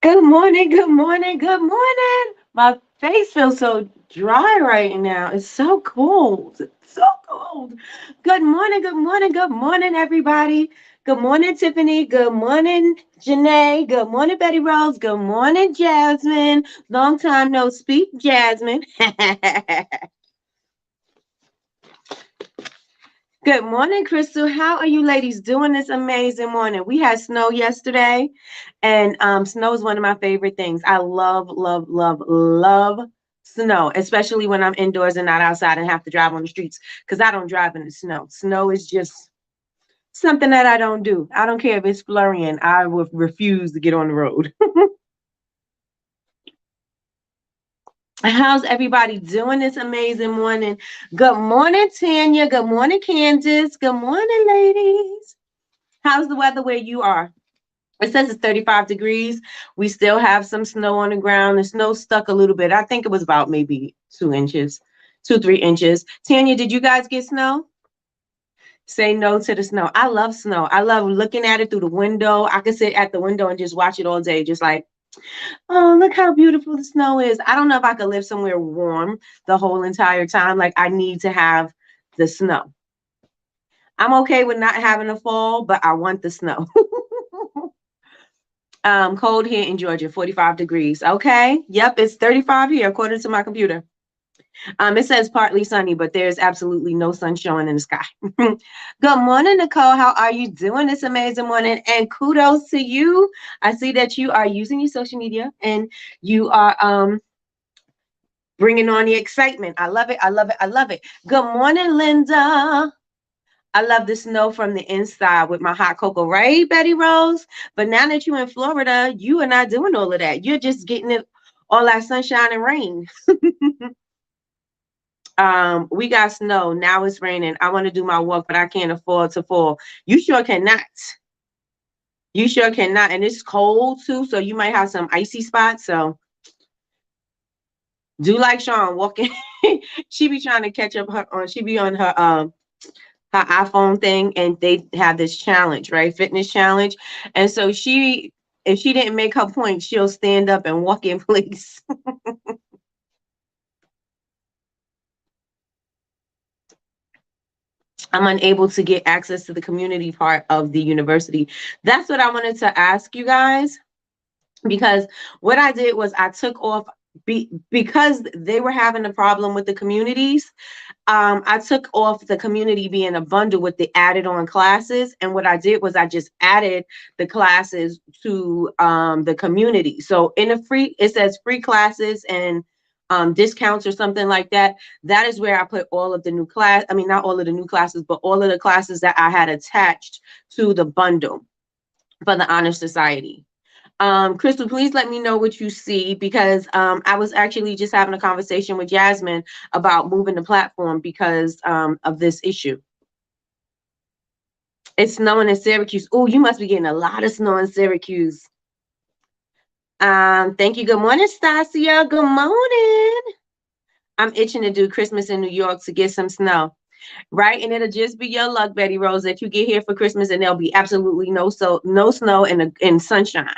Good morning, good morning, good morning. My face feels so dry right now. It's so cold. It's so cold. Good morning, good morning, good morning, everybody. Good morning, Tiffany. Good morning, Janae. Good morning, Betty Rose. Good morning, Jasmine. Long time no speak, Jasmine. Good morning, Crystal. How are you ladies doing this amazing morning? We had snow yesterday, and snow is one of my favorite things. I love, love, love, love snow, especially when I'm indoors and not outside and have to drive on the streets because I don't drive in the snow. Snow is just something that I don't do. I don't care if it's flurrying. I would refuse to get on the road. How's everybody doing this amazing morning? Good morning, Tanya. Good morning, Kansas. Good morning, ladies. How's the weather where you are? It says it's 35 degrees. We still have some snow on the ground. The snow stuck a little bit. I think it was about maybe 2 inches, 3 inches. Tanya, did you guys get snow? Say no to the snow. I love snow. I love looking at it through the window. I could sit at the window and just watch it all day, just like, oh, look how beautiful the snow is. I don't know if I could live somewhere warm the whole entire time. Like, I need to have the snow. I'm okay with not having a fall, but I want the snow. Cold here in Georgia, 45 degrees. Okay. Yep, it's 35 here according to my computer. It says partly sunny, but there's absolutely no sun showing in the sky. Good morning, Nicole. How are you doing this amazing morning? And kudos to you. I see that you are using your social media and you are bringing on the excitement. I love it. I love it. I love it. Good morning, Linda. I love the snow from the inside with my hot cocoa, right, Betty Rose? But now that you're in Florida, you are not doing all of that. You're just getting it all that sunshine and rain. We got snow. Now it's raining. I want to do my walk, but I can't afford to fall. You sure cannot. You sure cannot. And it's cold too, so you might have some icy spots. So do like Sean walking. She be trying to catch up her on she be on her iPhone thing, and they have this challenge, right? Fitness challenge. And so if she didn't make her point, she'll stand up and walk in place. I'm unable to get access to the community part of the university. That's what I wanted to ask you guys, because what I did was I took off because they were having a problem with the communities. I took off the community being a bundle with the added on classes. And what I did was I just added the classes to the community. So in a free, it says free classes and discounts or something like that. That is where I put all of the new class. I mean, not all of the new classes, but all of the classes that I had attached to the bundle for the Honor Society. Crystal, please let me know what you see, because I was actually just having a conversation with Jasmine about moving the platform because of this issue. It's snowing in Syracuse. Oh, you must be getting a lot of snow in Syracuse. Thank you. Good morning, Stasia. Good morning. I'm itching to do Christmas in New York to get some snow. Right, and it'll just be your luck, Betty Rose, that you get here for Christmas and there'll be absolutely no snow and sunshine.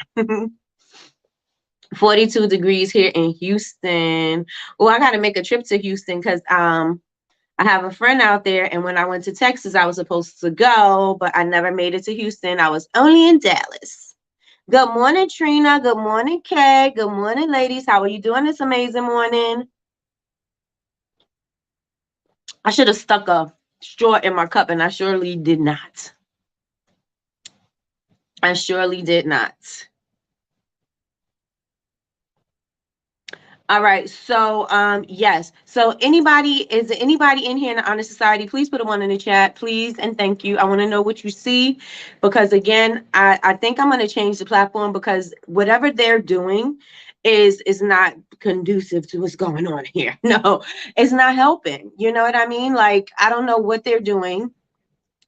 42 degrees here in Houston. Oh, I got to make a trip to Houston because I have a friend out there. And when I went to Texas, I was supposed to go, but I never made it to Houston. I was only in Dallas. Good morning, Trina. Good morning, Kay. Good morning, ladies. How are you doing this amazing morning? I should have stuck a straw in my cup, and I surely did not. I surely did not. All right. So, yes. So is there anybody in here in the Honor Society? Please put a one in the chat, please. And thank you. I want to know what you see, because again, I think I'm going to change the platform because whatever they're doing is not conducive to what's going on here. No, it's not helping. You know what I mean? Like, I don't know what they're doing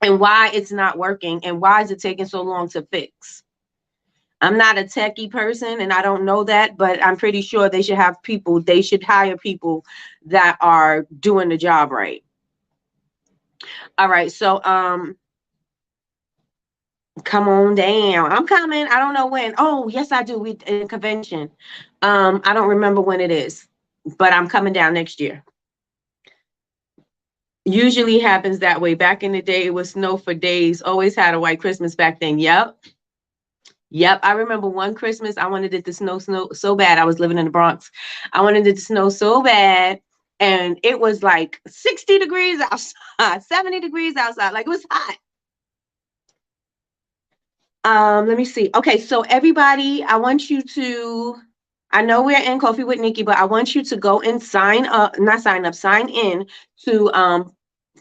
and why it's not working and why is it taking so long to fix. I'm not a techie person and I don't know that, but I'm pretty sure they should hire people that are doing the job right. All right. So, Come on down. I'm coming. I don't know when. Oh, yes, I do. We in convention. I don't remember when it is, but I'm coming down next year. Usually happens that way. Back in the day, it was snow for days. Always had a white Christmas back then. Yep. Yep. I remember one Christmas, I wanted it to snow so bad. I was living in the Bronx. I wanted it to snow so bad. And it was like 60 degrees outside, 70 degrees outside. Like it was hot. Let me see. Okay, so everybody, I want you to, I know we're in Coffee with Nikki, but I want you to go and sign up, not sign up, sign in to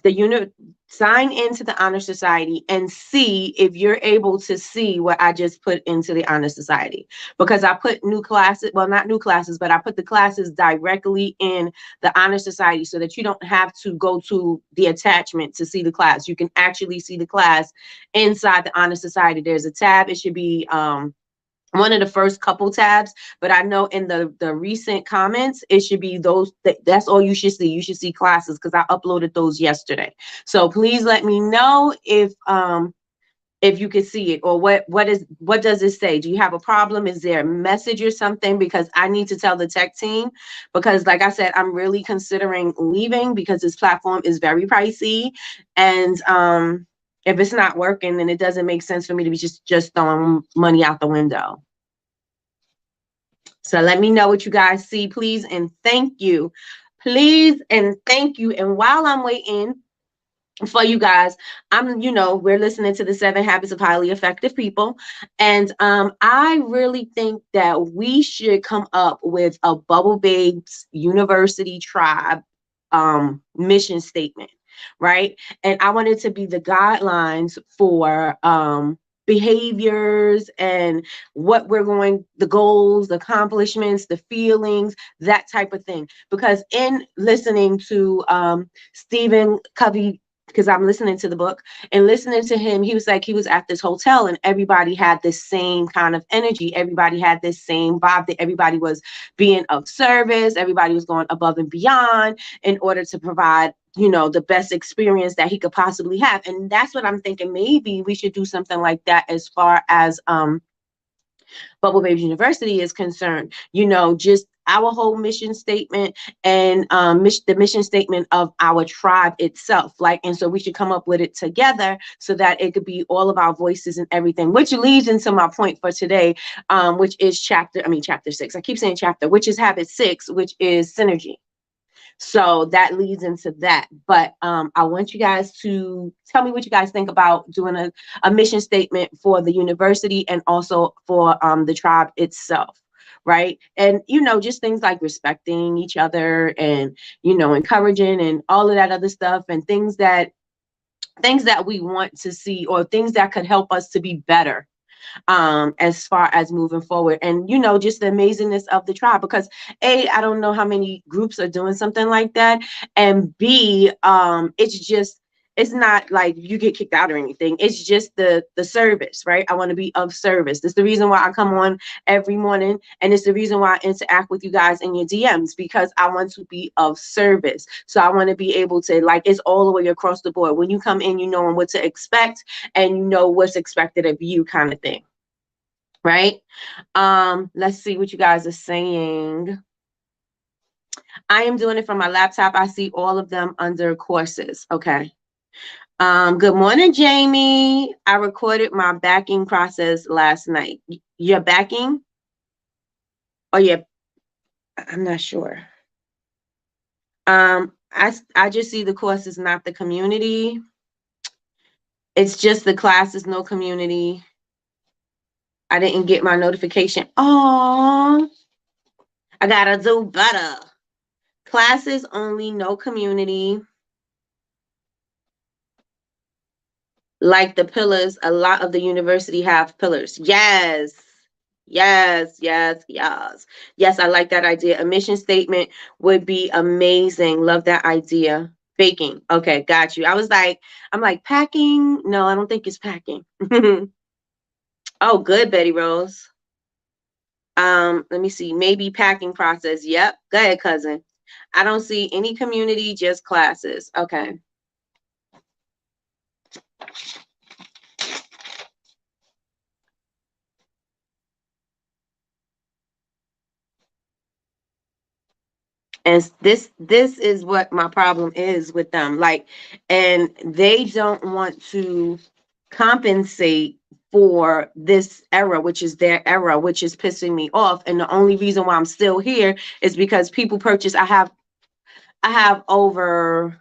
the unit, sign into the Honor Society and see if you're able to see what I just put into the Honor Society. Because I put new classes, well, not new classes, but I put the classes directly in the Honor Society so that you don't have to go to the attachment to see the class. You can actually see the class inside the Honor Society. There's a tab. It should be one of the first couple tabs, but I know in the recent comments, it should be those, that's all you should see. You should see classes because I uploaded those yesterday. So please let me know if you can see it, or what does it say? Do you have a problem? Is there a message or something? Because I need to tell the tech team, because like I said, I'm really considering leaving because this platform is very pricey. And if it's not working, then it doesn't make sense for me to be just throwing money out the window. So let me know what you guys see, please, and thank you. Please and thank you. And while I'm waiting for you guys, we're listening to the 7 Habits of Highly Effective People. And I really think that we should come up with a Bubble Babes University Tribe mission statement, right? And I want it to be the guidelines for behaviors and what we're going, the goals, the accomplishments, the feelings, that type of thing. Because in listening to Stephen Covey, because I'm listening to the book and listening to him, he was like, he was at this hotel and everybody had this same kind of energy. Everybody had this same vibe, that everybody was being of service. Everybody was going above and beyond in order to provide, the best experience that he could possibly have. And that's what I'm thinking. Maybe we should do something like that as far as Bubble Babes University is concerned. Just our whole mission statement and the mission statement of our tribe itself. And so we should come up with it together so that it could be all of our voices and everything, which leads into my point for today, which is chapter 6. I keep saying chapter, which is habit 6, which is synergy. So that leads into that. But I want you guys to tell me what you guys think about doing a mission statement for the university and also for the tribe itself. Right. And, just things like respecting each other and, encouraging and all of that other stuff, and things that we want to see, or things that could help us to be better as far as moving forward. And just the amazingness of the tribe, because A, I don't know how many groups are doing something like that, and B, it's not like you get kicked out or anything. It's just the service, right? I want to be of service. That's the reason why I come on every morning, and it's the reason why I interact with you guys in your DMs, because I want to be of service. So I want to be able to, it's all the way across the board. When you come in, you know what to expect, and you know what's expected of you, kind of thing. Right? Let's see what you guys are saying. I am doing it from my laptop. I see all of them under courses. Okay. Good morning, Jamie. I recorded my backing process last night. You're backing? Oh, yeah. I'm not sure. I just see the courses, not the community. It's just the classes, no community. I didn't get my notification. Oh, I gotta do better. Classes only, no community. Like the pillars, a lot of the university have pillars. Yes. Yes, yes, yes. Yes, I like that idea. A mission statement would be amazing. Love that idea. Baking. Okay, got you. I'm like, packing? No, I don't think it's packing. Oh, good, Betty Rose. Let me see. Maybe packing process. Yep. Go ahead, cousin. I don't see any community, just classes. Okay. And this is what my problem is with them. Like, and they don't want to compensate for this era, which is their era, which is pissing me off. And the only reason why I'm still here is because people purchase. I have over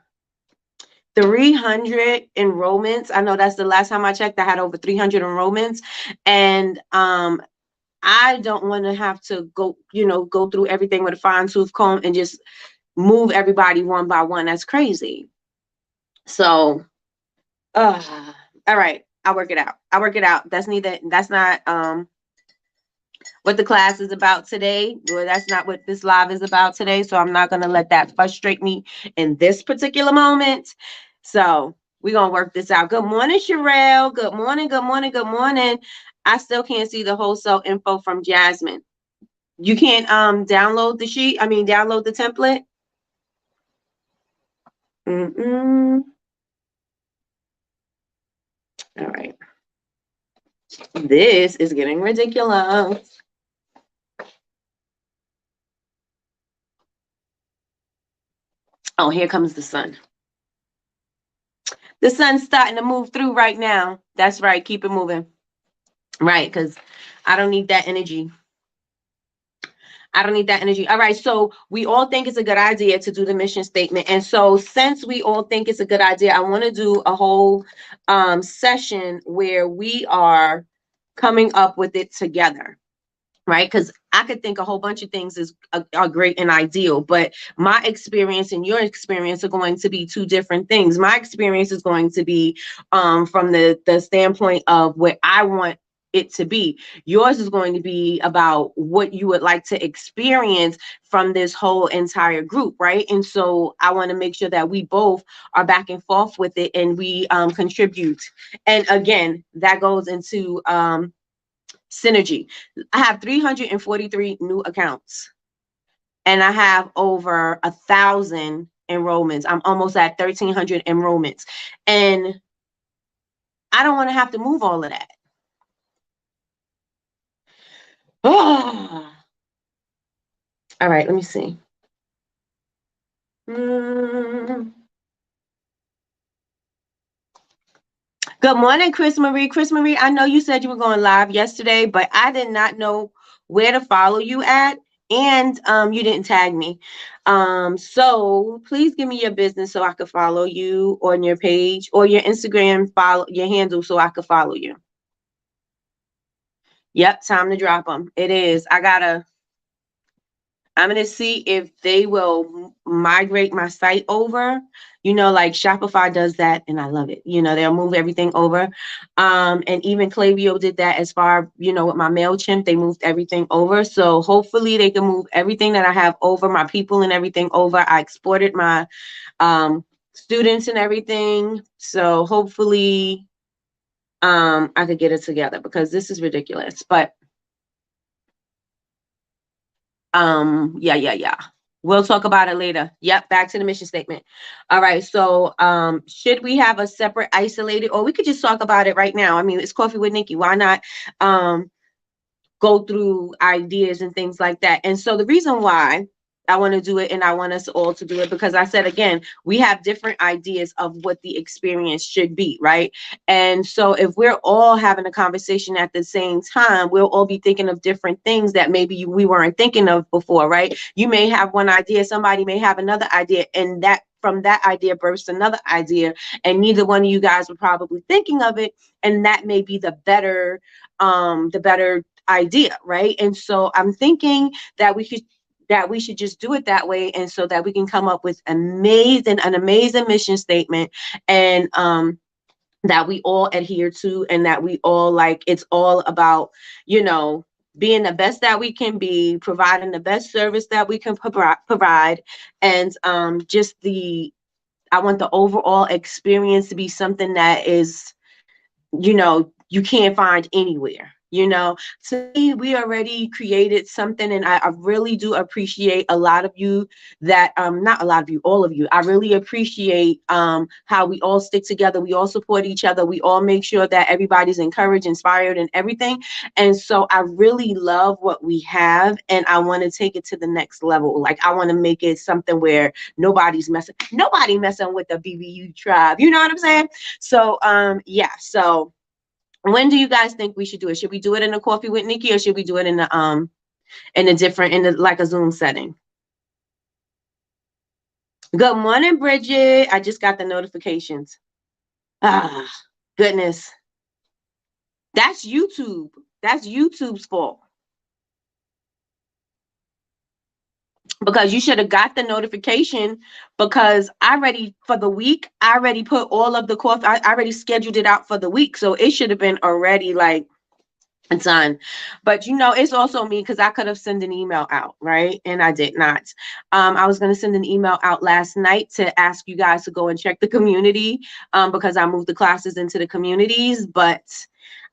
300 enrollments. I know that's the last time I checked. I had over 300 enrollments, and I don't want to have to go through everything with a fine tooth comb and just move everybody one by one. That's crazy. So, all right, I'll work it out. That's not what the class is about today. Or that's not what this live is about today. So I'm not gonna let that frustrate me in this particular moment. So we're gonna work this out. Good morning, Sherelle. Good morning, good morning, good morning. I still can't see the wholesale info from Jasmine. You can't download the sheet. I mean, download the template. All right. This is getting ridiculous. Oh, here comes the sun. The sun's starting to move through right now. That's right. Keep it moving. Right, because I don't need that energy. All right. So we all think it's a good idea to do the mission statement. And so since we all think it's a good idea, I want to do a whole session where we are coming up with it together. Right, because I could think a whole bunch of things are great and ideal, but my experience and your experience are going to be two different things. My experience is going to be from the standpoint of what I want it to be. Yours is going to be about what you would like to experience from this whole entire group, right? And so I want to make sure that we both are back and forth with it, and we contribute. And again, that goes into synergy. I have 343 new accounts, and I have over 1,000 enrollments. I'm almost at 1,300 enrollments, and I don't want to have to move all of that. Oh. All right, let me see. Good morning, Chris Marie. Chris Marie, I know you said you were going live yesterday, but I did not know where to follow you at, and you didn't tag me. So please give me your business so I could follow you on your page, or your Instagram follow your handle so I could follow you. Yep, time to drop them. It is. I'm going to see if they will migrate my site over. Like Shopify does that, and I love it. They'll move everything over. And even Klaviyo did that as far, with my MailChimp, they moved everything over. So hopefully they can move everything that I have over, my people and everything over. I exported my students and everything. So hopefully I could get it together, because this is ridiculous. But yeah. We'll talk about it later. Yep, back to the mission statement. All right. So should we have a separate isolated, or we could just talk about it right now? I mean, it's Coffee with Nikki. Why not go through ideas and things like that? And so the reason why I want to do it, and I want us all to do it, because I said, again, we have different ideas of what the experience should be, right? And so if we're all having a conversation at the same time, we'll all be thinking of different things that maybe we weren't thinking of before, right? You may have one idea, somebody may have another idea, and that from that idea bursts another idea, and neither one of you guys were probably thinking of it, and that may be the better idea, right? And so I'm thinking that we should just do it that way, and so that we can come up with an amazing mission statement, and that we all adhere to, and that we all it's all about being the best that we can be, providing the best service that we can provide, and I want the overall experience to be something that is you can't find anywhere. You know, to me, we already created something, and I really do appreciate a lot of you that not a lot of you, all of you. I really appreciate how we all stick together, we all support each other, we all make sure that everybody's encouraged, inspired, and everything. And so I really love what we have, and I want to take it to the next level. Like, I want to make it something where nobody messing with the BBU tribe. You know what I'm saying? So yeah, so when do you guys think we should do it? Should we do it in a coffee with Nikki, or should we do it in the like a Zoom setting? Good morning, Bridget. I just got the notifications. Ah, goodness. That's YouTube. That's YouTube's fault. Because you should have got the notification, because I already, for the week, I already put all of the course, I already scheduled it out for the week. So it should have been already like done. But you know, it's also me, because I could have sent an email out, right? And I did not. I was going to send an email out last night to ask you guys to go and check the community, because I moved the classes into the communities. But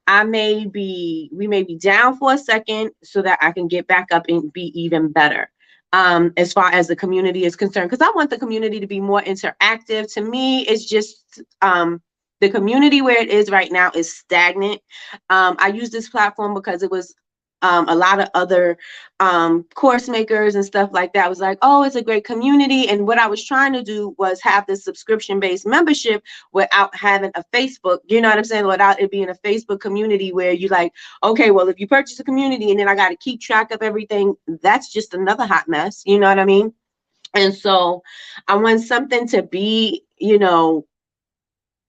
we may be down for a second so that I can get back up and be even better as far as the community is concerned, because I want the community to be more interactive. To me, it's just the community where it is right now is stagnant. I use this platform because it was a lot of other course makers and stuff like that was like, oh, it's a great community. And what I was trying to do was have this subscription-based membership without having a Facebook, you know what I'm saying? Without it being a Facebook community where you like, okay, well, if you purchase a community and then I got to keep track of everything, that's just another hot mess. You know what I mean? And so I want something to be, you know,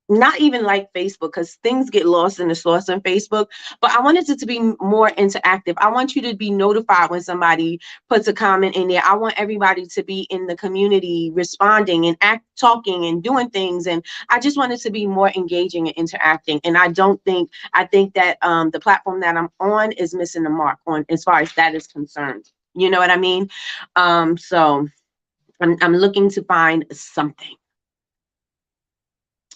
not even like Facebook, because things get lost in the sauce on Facebook, but I wanted it to be more interactive. I want you to be notified when somebody puts a comment in there. I want everybody to be in the community responding and talking and doing things. And I just want it to be more engaging and interacting. And I think that the platform that I'm on is missing the mark on as far as that is concerned. You know what I mean? So I'm looking to find something.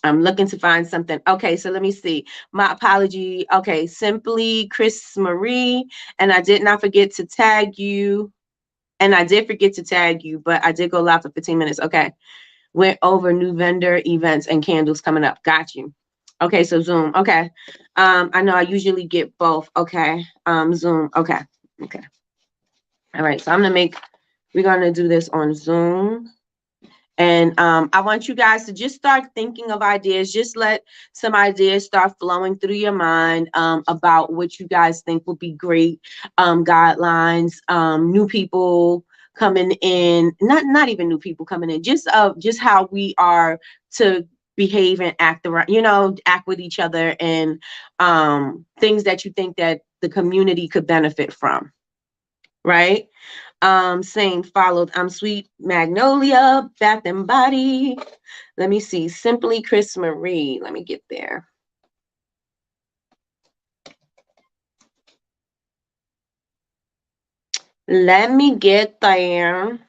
I'm looking to find something. Okay, so let me see. My apology. Okay, simply Chris Marie. And I did not forget to tag you. And I did forget to tag you, but I did go live for 15 minutes. Okay. Went over new vendor events and candles coming up. Got you. Okay, so Zoom. Okay. I know I usually get both. Okay. Zoom. Okay. Okay. All right. So we're gonna do this on Zoom. And I want you guys to just start thinking of ideas. Just let some ideas start flowing through your mind about what you guys think would be great guidelines. New people coming in, not even new people coming in, just how we are to behave and act around, you know, act with each other, and things that you think that the community could benefit from, right? Saying followed, I'm Sweet Magnolia, Bath and Body. Let me see, Simply Chris Marie. Let me get there. Let me get there.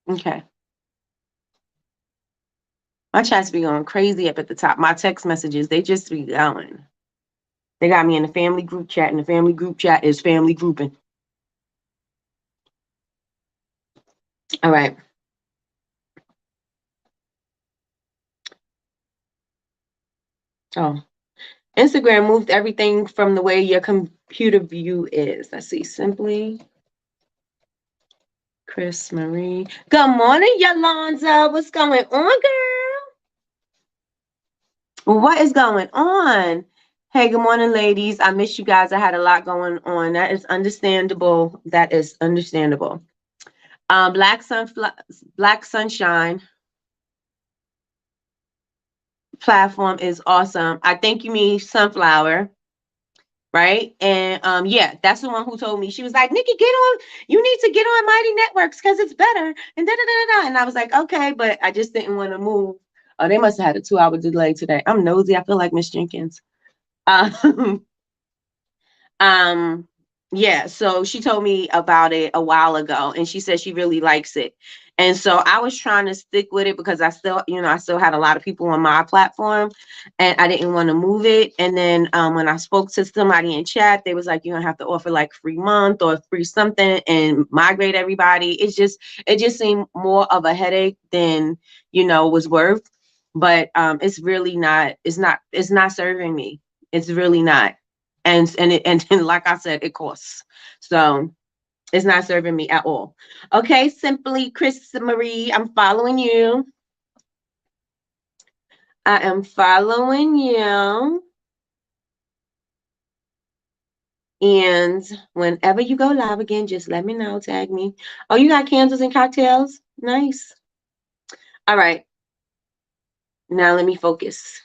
Okay. My chats be going crazy up at the top. My text messages, they just be going. They got me in the family group chat, and the family group chat is family grouping. All right. Oh, Instagram moved everything from the way your computer view is. Let's see, Simply Chris Marie. Good morning, Yolanda. What's going on, girl? What is going on? Hey, good morning, ladies. I miss you guys. I had a lot going on. That is understandable. That is understandable. Black Sunshine platform is awesome. I think you mean Sunflower, right? And yeah, that's the one who told me. She was like, Nikki, you need to get on Mighty Networks because it's better. And da. And I was like, okay, but I just didn't want to move. Oh, they must have had a 2-hour delay today. I'm nosy. I feel like Miss Jenkins. Yeah, so she told me about it a while ago, and she said she really likes it. And so I was trying to stick with it because I still, I still had a lot of people on my platform and I didn't want to move it. And then when I spoke to somebody in chat, they was like, you're gonna have to offer like free month or free something and migrate everybody. It just seemed more of a headache than, was worth. But it's really not, it's not serving me. It's really not. And like I said, it costs. So it's not serving me at all. Okay, Simply Chris Marie, I'm following you. I am following you. And whenever you go live again, just let me know, tag me. Oh, you got candles and cocktails? Nice. All right. Now let me focus.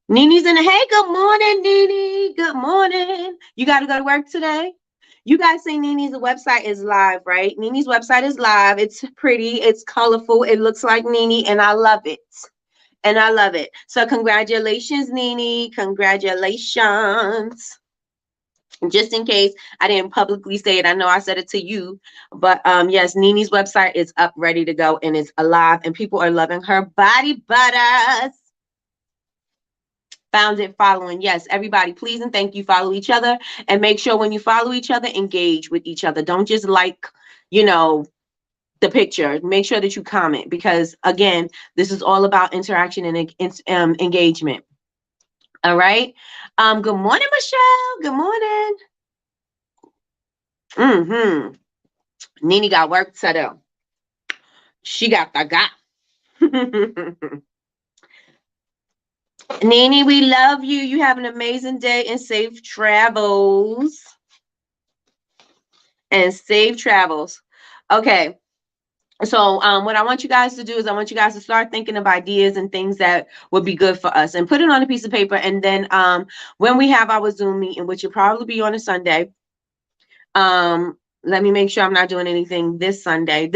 Nini's in the, hey, good morning, Nini. Good morning. You got to go to work today? You guys see Nini's website is live, right? Nini's website is live. It's pretty. It's colorful. It looks like Nini, and I love it. And I love it. So congratulations, Nini. Congratulations. Just in case I didn't publicly say it, I know I said it to you, but yes, Nini's website is up, ready to go, and it's alive, and people are loving her body butters. Found it, following. Yes, everybody, please and thank you. Follow each other, and make sure when you follow each other, engage with each other. Don't just like, the picture. Make sure that you comment, because again, this is all about interaction and engagement. All right. Good morning, Michelle. Good morning. Nini got work to do. She got the got. Nini, we love you. You have an amazing day and safe travels. And safe travels. Okay. So what I want you guys to do is I want you guys to start thinking of ideas and things that would be good for us, and put it on a piece of paper. And then when we have our Zoom meeting, which will probably be on a Sunday, let me make sure I'm not doing anything this Sunday.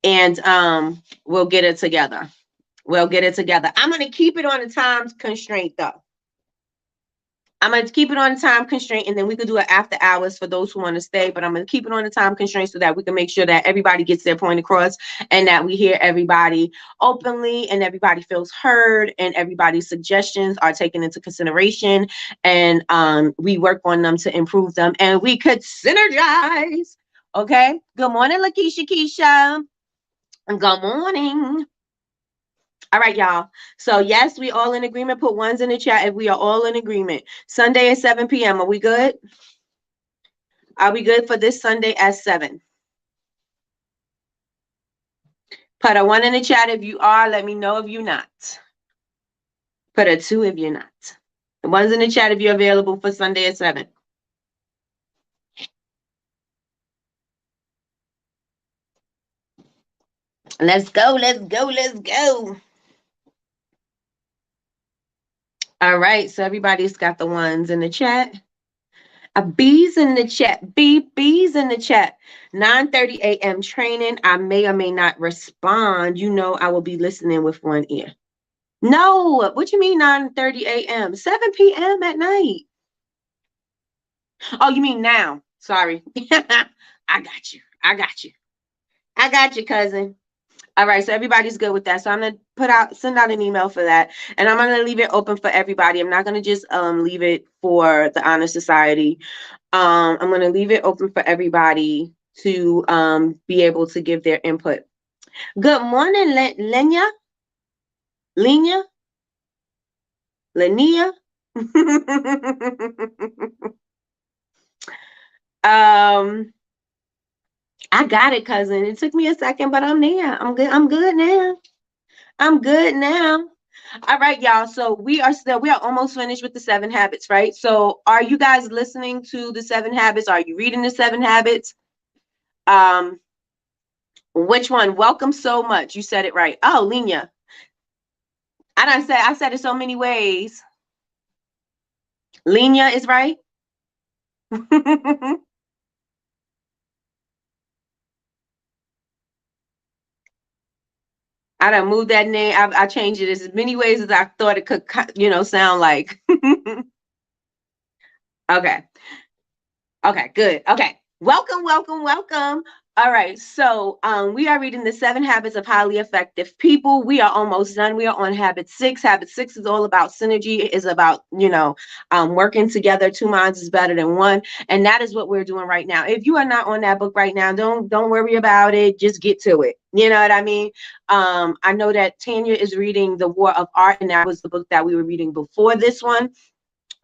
And we'll get it together. I'm going to keep it on a time constraint, though. I'm going to keep it on a time constraint, and then we could do it after hours for those who want to stay. But I'm going to keep it on a time constraint so that we can make sure that everybody gets their point across, and that we hear everybody openly, and everybody feels heard, and everybody's suggestions are taken into consideration, and we work on them to improve them, and we could synergize. Okay. Good morning, Lakeisha Keisha. Good morning. All right, y'all. So yes, we all in agreement. Put ones in the chat if we are all in agreement. Sunday at 7 p.m. Are we good? Are we good for this Sunday at 7? Put a 1 in the chat if you are. Let me know if you're not. Put a 2 if you're not. The ones in the chat if you're available for Sunday at 7. Let's go. All right. So everybody's got the ones in the chat. B's in the chat. B's in the chat. 9:30 a.m. training. I may or may not respond. I will be listening with one ear. No, what you mean 9:30 a.m.? 7 p.m. at night. Oh, you mean now? Sorry. I got you, cousin. All right, so everybody's good with that. So I'm gonna send out an email for that, and I'm gonna leave it open for everybody. I'm not gonna just leave it for the Honor Society. I'm gonna leave it open for everybody to be able to give their input. Good morning, Lenia. I got it, cousin. It took me a second, but I'm there. I'm good now. All right, y'all. So we are almost finished with the 7 habits, right? So are you guys listening to the 7 habits? Are you reading the 7 habits? Which one? Welcome so much. You said it right. Oh, Lenia. I said it so many ways. Lenia is right. I done moved that name. I changed it as many ways as I thought it could, sound like. Okay. Okay, good. Okay. Welcome, welcome, welcome. All right. So we are reading the 7 Habits of Highly Effective People. We are almost done. We are on habit 6. Habit 6 is all about synergy. It is about, working together. Two minds is better than one. And that is what we're doing right now. If you are not on that book right now, don't worry about it. Just get to it. You know what I mean? I know that Tanya is reading The War of Art, and that was the book that we were reading before this one.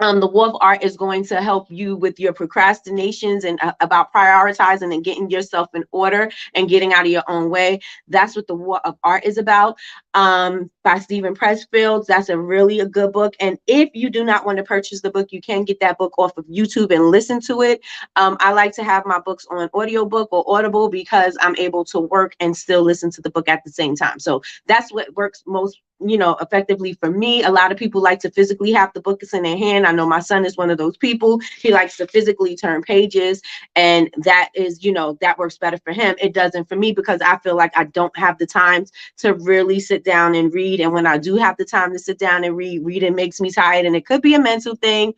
The Wolf Art is going to help you with your procrastinations and about prioritizing and getting yourself in order and getting out of your own way. That's what The War of Art is about, by Stephen Pressfield. That's a good book. And if you do not want to purchase the book, you can get that book off of YouTube and listen to it. I like to have my books on audiobook or Audible because I'm able to work and still listen to the book at the same time. So that's what works most effectively for me. A lot of people like to physically have the books in their hand. I know my son is one of those people. He likes to physically turn pages, and that is, that works better for him. It doesn't for me because I feel like I don't have the time to really sit down and read. And when I do have the time to sit down and reading makes me tired, and it could be a mental thing,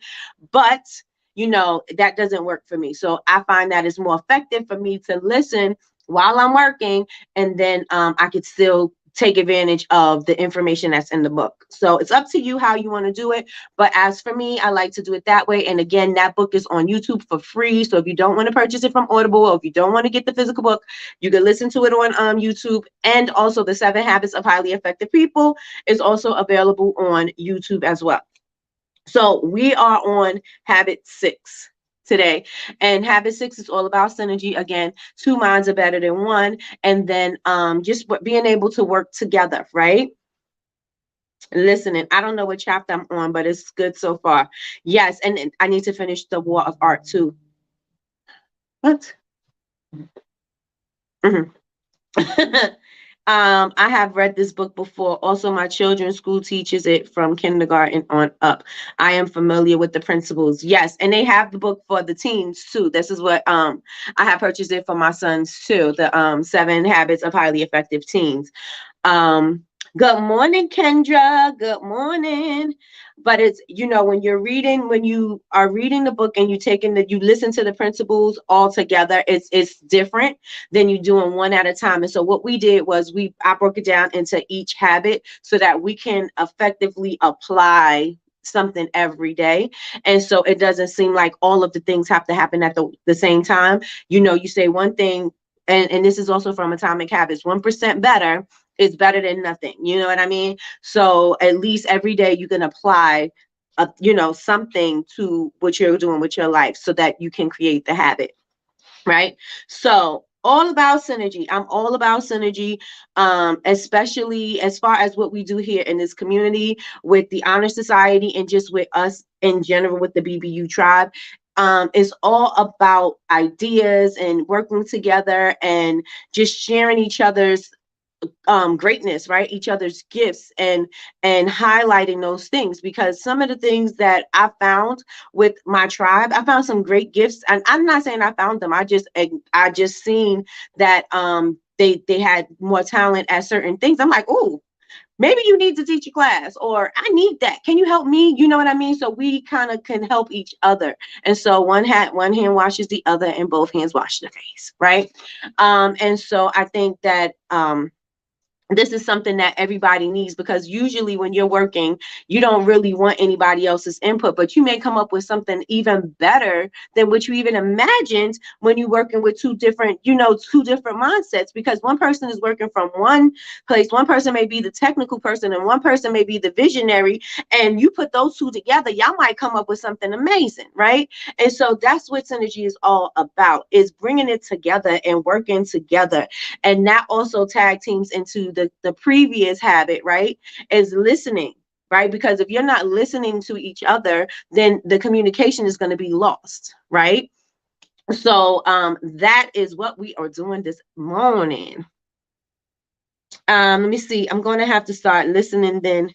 but that doesn't work for me. So I find that it's more effective for me to listen while I'm working, and then I could still take advantage of the information that's in the book. So it's up to you how you want to do it. But as for me, I like to do it that way. And again, that book is on YouTube for free. So if you don't want to purchase it from Audible, or if you don't want to get the physical book, you can listen to it on YouTube. And also the 7 Habits of Highly Effective People is also available on YouTube as well. So we are on habit 6 today, and habit 6 is all about synergy. Again, two minds are better than one, and then just being able to work together, right? Listening. I don't know what chapter I'm on, but it's good so far. Yes, and I need to finish The War of Art too. What? Mhm. I have read this book before. Also, my children's school teaches it from kindergarten on up. I am familiar with the principles. Yes, and they have the book for the teens too. This is what I have purchased it for my sons too. The 7 Habits of Highly Effective Teens. Um, Good morning, Kendra. Good morning. But it's, when you are reading the book and you listen to the principles all together, it's different than you doing one at a time. And so what we did was I broke it down into each habit so that we can effectively apply something every day. And so it doesn't seem like all of the things have to happen at the same time. You say one thing, and this is also from Atomic Habits, 1% better is better than nothing. You know what I mean? So at least every day you can apply something to what you're doing with your life so that you can create the habit, right? So all about synergy. I'm all about synergy, especially as far as what we do here in this community with the Honor Society and just with us in general with the BBU tribe. It's all about ideas and working together and just sharing each other's greatness, right? Each other's gifts, and highlighting those things, because some of the things that I found with my tribe, I found some great gifts, and I'm not saying I found them. I just seen that they had more talent at certain things. I'm like, oh, maybe you need to teach a class, or I need that. Can you help me? You know what I mean? So we kind of can help each other. And so one hand washes the other, and both hands wash the face, right? And so I think that this is something that everybody needs, because usually when you're working, you don't really want anybody else's input, but you may come up with something even better than what you even imagined when you're working with two different mindsets, because one person is working from one place. One person may be the technical person and one person may be the visionary, and you put those two together, y'all might come up with something amazing, right? And so that's what synergy is all about, is bringing it together and working together. And that also tag teams into the previous habit, right? Is listening, right? Because if you're not listening to each other, then the communication is going to be lost, right? So that is what we are doing this morning. Let me see. I'm going to have to start listening then.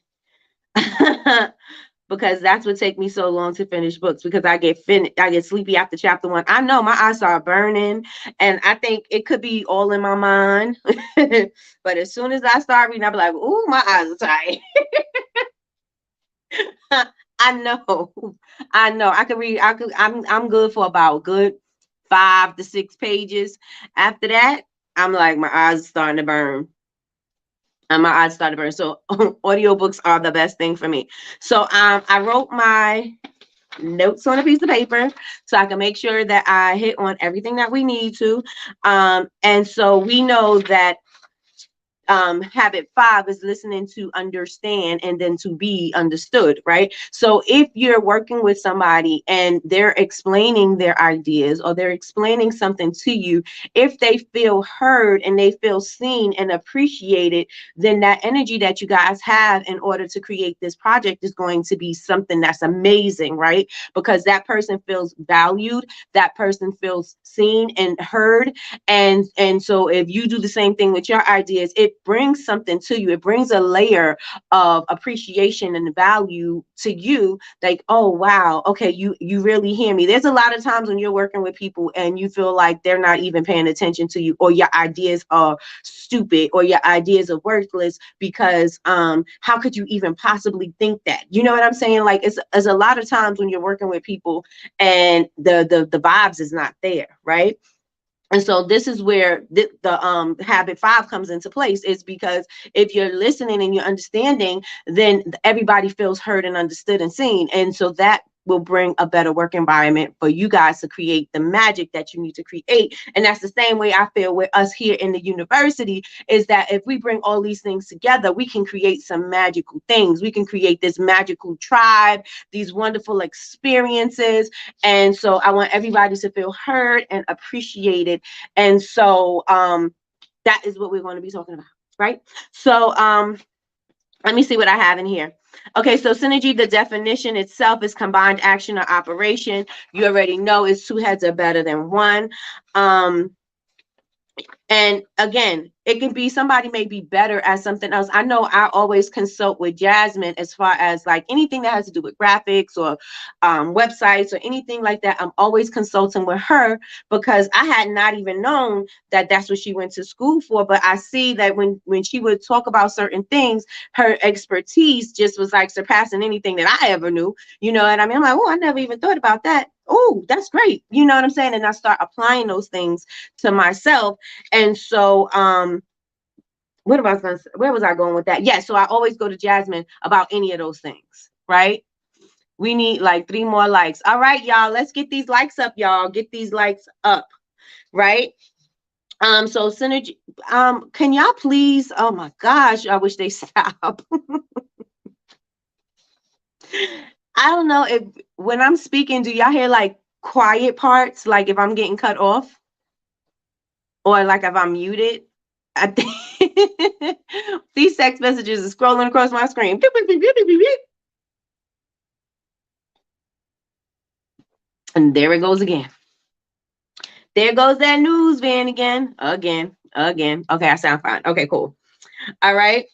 Because that's what take me so long to finish books, because I get sleepy after chapter 1. I know my eyes are burning, and I think it could be all in my mind. But as soon as I start reading, I'll be like, "Ooh, my eyes are tired." know. I know. I could read. I'm good for about good 5 to 6 pages. After that, I'm like my eyes are starting to burn. And my eyes started to burn. So audiobooks are the best thing for me. So I wrote my notes on a piece of paper so I can make sure that I hit on everything that we need to. And so we know that habit 5 is listening to understand and then to be understood, right? So if you're working with somebody and they're explaining their ideas or they're explaining something to you, if they feel heard and they feel seen and appreciated, then that energy that you guys have in order to create this project is going to be something that's amazing, right? Because that person feels valued, that person feels seen and heard, and so if you do the same thing with your ideas, it brings something to you. It brings a layer of appreciation and value to you, like, oh wow, okay, you really hear me. There's a lot of times when you're working with people and you feel like they're not even paying attention to you, or your ideas are stupid, or your ideas are worthless because how could you even possibly think that? You know what I'm saying? Like it's a lot of times when you're working with people and the vibes is not there, right? And so this is where the habit 5 comes into place, is because if you're listening and you're understanding, then everybody feels heard and understood and seen. And so that will bring a better work environment for you guys to create the magic that you need to create. And that's the same way I feel with us here in the university, is that if we bring all these things together, we can create some magical things. We can create this magical tribe, these wonderful experiences. And so I want everybody to feel heard and appreciated. And so that is what we're going to be talking about, right? So let me see what I have in here. Okay, so synergy, the definition itself is combined action or operation. You already know it's two heads are better than one. And again, it can be somebody may be better at something else. I know I always consult with Jasmine as far as like anything that has to do with graphics or websites or anything like that. I'm always consulting with her because I had not even known that that's what she went to school for. But I see that when she would talk about certain things, her expertise just was like surpassing anything that I ever knew. You know what I mean? I'm like, oh, I never even thought about that. Oh, that's great. You know what I'm saying? And I start applying those things to myself. And so, where was I going with that? Yeah, so I always go to Jasmine about any of those things, right? We need like 3 more likes. All right, y'all, let's get these likes up, y'all. Get these likes up, right? So synergy, can y'all please, oh my gosh, I wish they stop. I don't know if when I'm speaking, do y'all hear like quiet parts, like if I'm getting cut off or like if I'm muted? I think these text messages are scrolling across my screen. And there it goes again. There goes that news van again. Again. Okay, I sound fine. Okay, cool. All right.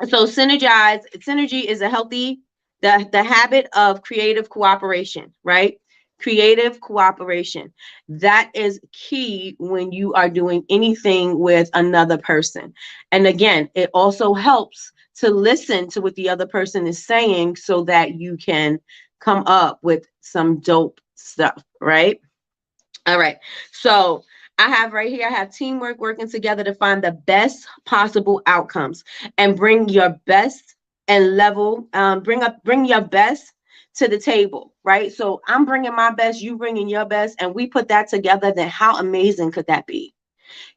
So synergy is a healthy, the habit of creative cooperation, right? Creative cooperation. That is key when you are doing anything with another person. And again, it also helps to listen to what the other person is saying so that you can come up with some dope stuff, right? All right. So I have right here, I have teamwork, working together to find the best possible outcomes and bring your best and level, bring your best to the table, right? So I'm bringing my best, you bringing your best, and we put that together. Then how amazing could that be?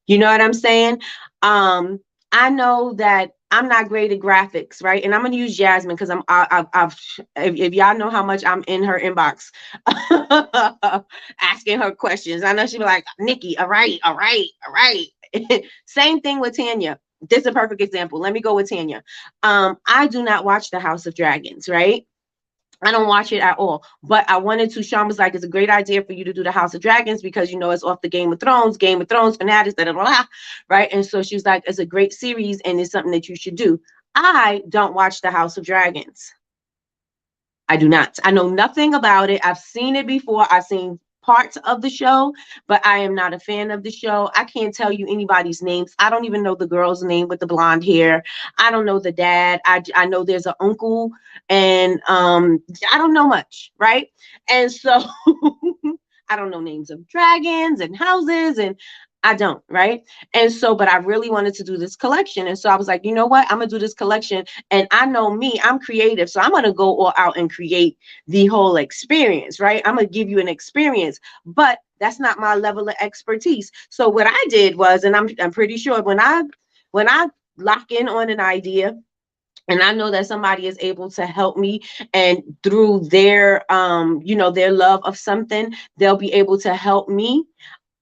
You know what I'm saying? I know that I'm not great at graphics, right? And I'm gonna use Jasmine because if y'all know how much I'm in her inbox asking her questions. I know she'll be like, Nikki, all right. Same thing with Tanya. This is a perfect example. Let me go with Tanya. I do not watch the House of Dragons, right? I don't watch it at all, but I wanted to. Sean was like, it's a great idea for you to do the House of Dragons because, you know, it's off the Game of Thrones fanatics, blah, blah, blah, right? And so she was like, it's a great series and it's something that you should do. I don't watch the House of Dragons. I do not. I know nothing about it. I've seen it before. I've seen parts of the show, but I am not a fan of the show. I can't tell you anybody's names. I don't even know the girl's name with the blonde hair. I don't know the dad. I know there's an uncle, and I don't know much, right? And so I don't know names of dragons and houses, and I don't, right? And so, but I really wanted to do this collection. And so I was like, you know what? I'm gonna do this collection. And I know me, I'm creative. So I'm gonna go all out and create the whole experience, right? I'm gonna give you an experience, but that's not my level of expertise. So what I did was, and I'm pretty sure when I lock in on an idea, and I know that somebody is able to help me, and through their their love of something, they'll be able to help me.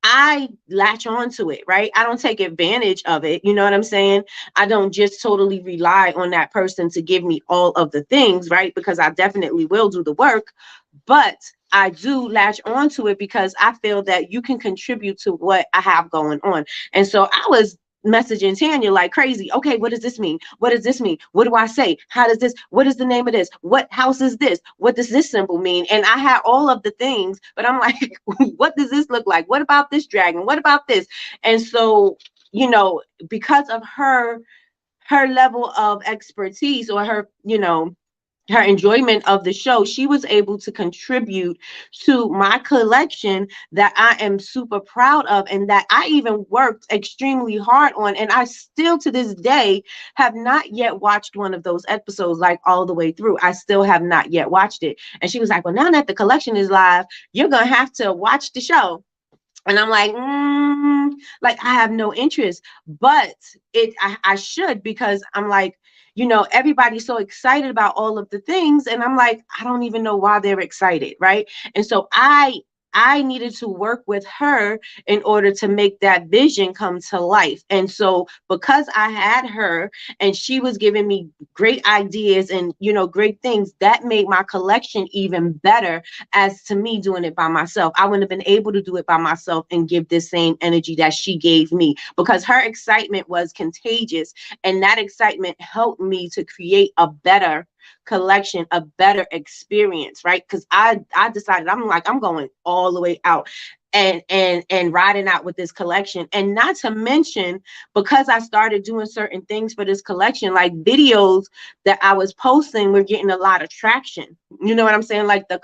I latch on to it, right? I don't take advantage of it. You know what I'm saying? I don't just totally rely on that person to give me all of the things, right? Because I definitely will do the work, but I do latch on to it because I feel that you can contribute to what I have going on. And so I was messaging Tanya like crazy. Okay, what does this mean? What does this mean? What do I say? How does this, what is the name of this? What house is this? What does this symbol mean? And I had all of the things, but I'm like, what does this look like? What about this dragon? What about this? And so, because of her level of expertise, or her enjoyment of the show, she was able to contribute to my collection that I am super proud of, and that I even worked extremely hard on. And I still to this day have not yet watched one of those episodes, like all the way through. I still have not yet watched it. And she was like, well, now that the collection is live, you're going to have to watch the show. And I'm like, I have no interest, but I should, because I'm like, everybody's so excited about all of the things. And I'm like, I don't even know why they're excited. Right. And so I needed to work with her in order to make that vision come to life. And so because I had her and she was giving me great ideas and, great things, that made my collection even better as to me doing it by myself. I wouldn't have been able to do it by myself and give this same energy that she gave me, because her excitement was contagious. And that excitement helped me to create a better collection, a better experience, right? Because I decided, I'm like, I'm going all the way out and riding out with this collection. And not to mention, because I started doing certain things for this collection, like videos that I was posting were getting a lot of traction. You know what I'm saying? Like the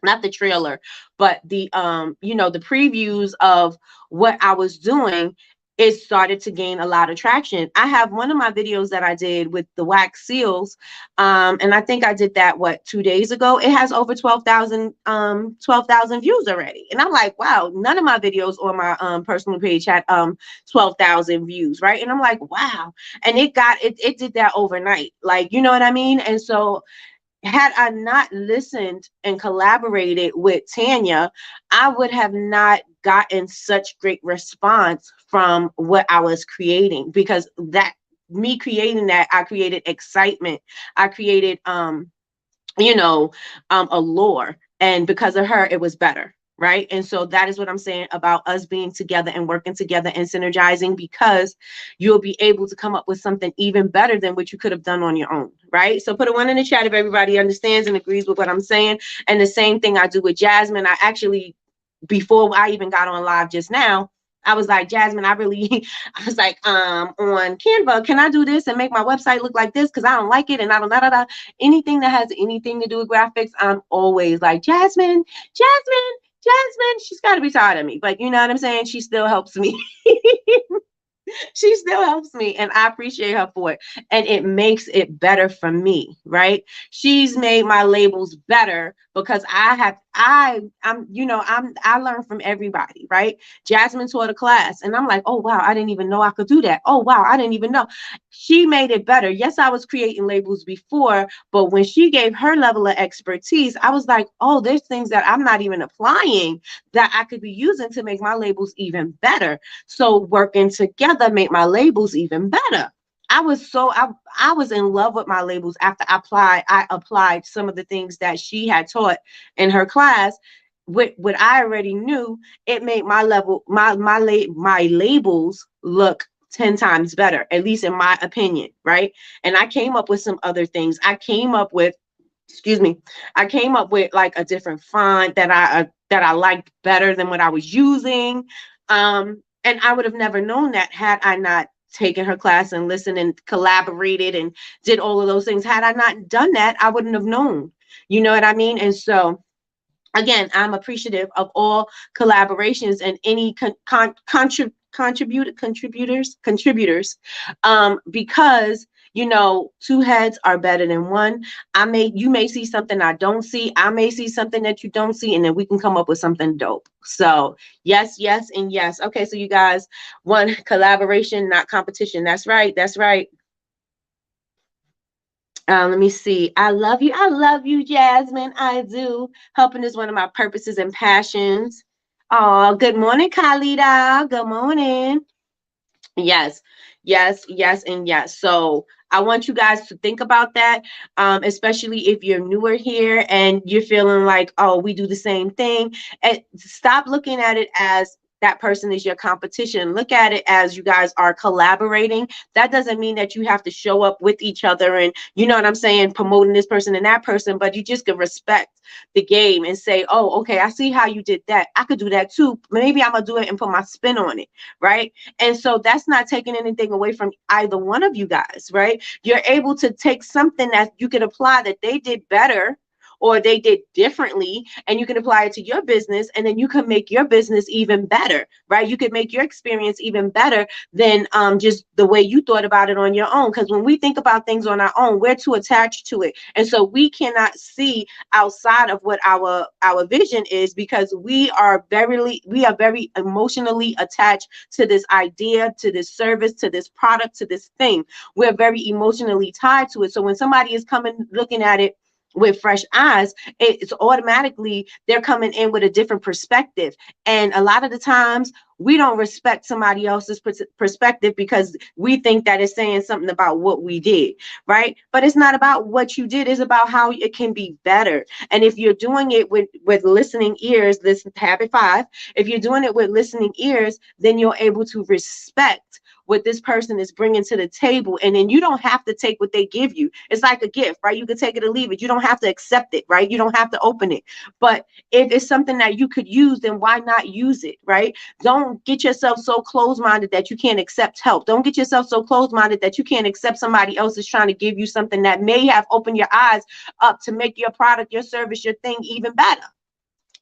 not the trailer, but the the previews of what I was doing, it started to gain a lot of traction. I have one of my videos that I did with the wax seals, and I think I did that 2 days ago. It has over 12,000 views already, and I'm like, wow, none of my videos on my personal page had 12,000 views, right? And I'm like, wow, and it did that overnight, like, you know what I mean? And so had I not listened and collaborated with Tanya, I would have not gotten such great response from what I was creating, because that me creating that, I created excitement. I created a lore, and because of her, it was better. Right. And so that is what I'm saying about us being together and working together and synergizing, because you'll be able to come up with something even better than what you could have done on your own. Right. So put a 1 in the chat if everybody understands and agrees with what I'm saying. And the same thing I do with Jasmine. I actually, before I even got on live just now, I was like, Jasmine, I was like, on Canva, can I do this and make my website look like this? Because I don't like it. And I don't, anything that has anything to do with graphics, I'm always like, Jasmine, she's got to be tired of me. But you know what I'm saying? She still helps me. She still helps me, and I appreciate her for it. And it makes it better for me, right? She's made my labels better because I learn from everybody, right? Jasmine taught a class, and I'm like, oh wow, I didn't even know I could do that. Oh wow, I didn't even know. She made it better. Yes, I was creating labels before, but when she gave her level of expertise, I was like, oh, there's things that I'm not even applying that I could be using to make my labels even better. So working together made my labels even better. I was in love with my labels after I applied some of the things that she had taught in her class. With what I already knew, it made my labels look 10 times better, at least in my opinion, right? And I came up with some other things. I came up with like a different font that that I liked better than what I was using. And I would have never known that had I not taken her class and listened and collaborated and did all of those things. Had I not done that, I wouldn't have known. You know what I mean? And so again, I'm appreciative of all collaborations and any contributors, because two heads are better than one. You may see something I don't see. I may see something that you don't see, and then we can come up with something dope. So yes, yes, and yes. Okay, so you guys, one, collaboration, not competition. That's right. That's right. Let me see. I love you. I love you, Jasmine. I do. Helping is one of my purposes and passions. Oh, good morning, Khalida. Good morning. Yes, yes, yes, and yes. So I want you guys to think about that, especially if you're newer here and you're feeling like, oh, we do the same thing. And stop looking at it as that person is your competition. Look at it as you guys are collaborating. That doesn't mean that you have to show up with each other and, you know what I'm saying, promoting this person and that person, but you just can respect the game and say, oh, okay, I see how you did that. I could do that too. Maybe I'm going to do it and put my spin on it, right? And so that's not taking anything away from either one of you guys, right? You're able to take something that you can apply that they did better or they did differently, and you can apply it to your business, and then you can make your business even better, right? You could make your experience even better than just the way you thought about it on your own. Because when we think about things on our own, we're too attached to it, and so we cannot see outside of what our vision is, because we are very emotionally attached to this idea, to this service, to this product, to this thing. We're very emotionally tied to it. So when somebody is coming looking at it with fresh eyes, it's automatically they're coming in with a different perspective. And a lot of the times we don't respect somebody else's perspective because we think that it's saying something about what we did, right? But it's not about what you did, it's about how it can be better. And if you're doing it with listening ears, this habit 5, if you're doing it with listening ears, then you're able to respect what this person is bringing to the table. And then you don't have to take what they give you. It's like a gift, right? You can take it or leave it. You don't have to accept it, right? You don't have to open it. But if it's something that you could use, then why not use it, right? Don't get yourself so closed-minded that you can't accept help. Don't get yourself so closed-minded that you can't accept somebody else is trying to give you something that may have opened your eyes up to make your product, your service, your thing even better.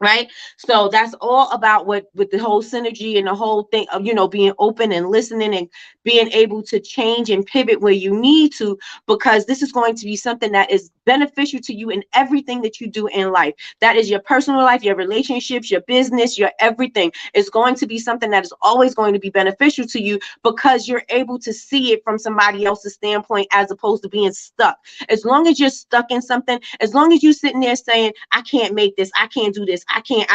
Right. So that's all about what with the whole synergy and the whole thing of, being open and listening and being able to change and pivot where you need to, because this is going to be something that is beneficial to you in everything that you do in life. That is your personal life, your relationships, your business, your everything is going to be something that is always going to be beneficial to you, because you're able to see it from somebody else's standpoint as opposed to being stuck. As long as you're stuck in something, as long as you're sitting there saying, I can't make this, I can't do this, I can't,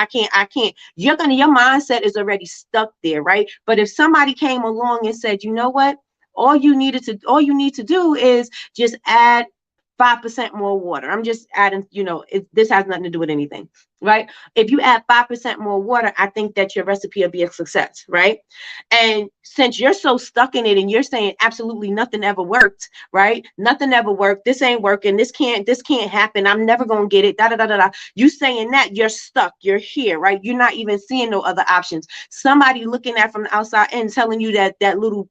your mindset is already stuck there, right? But if somebody came along and said, you know what, all you need to do is just add 5% more water. I'm just adding, this has nothing to do with anything, right? If you add 5% more water, I think that your recipe will be a success, right? And since you're so stuck in it and you're saying absolutely nothing ever worked, right? Nothing ever worked. This ain't working. This can't happen. I'm never going to get it. Da, da, da, da, da. You saying that, you're stuck. You're here, right? You're not even seeing no other options. Somebody looking at from the outside and telling you that little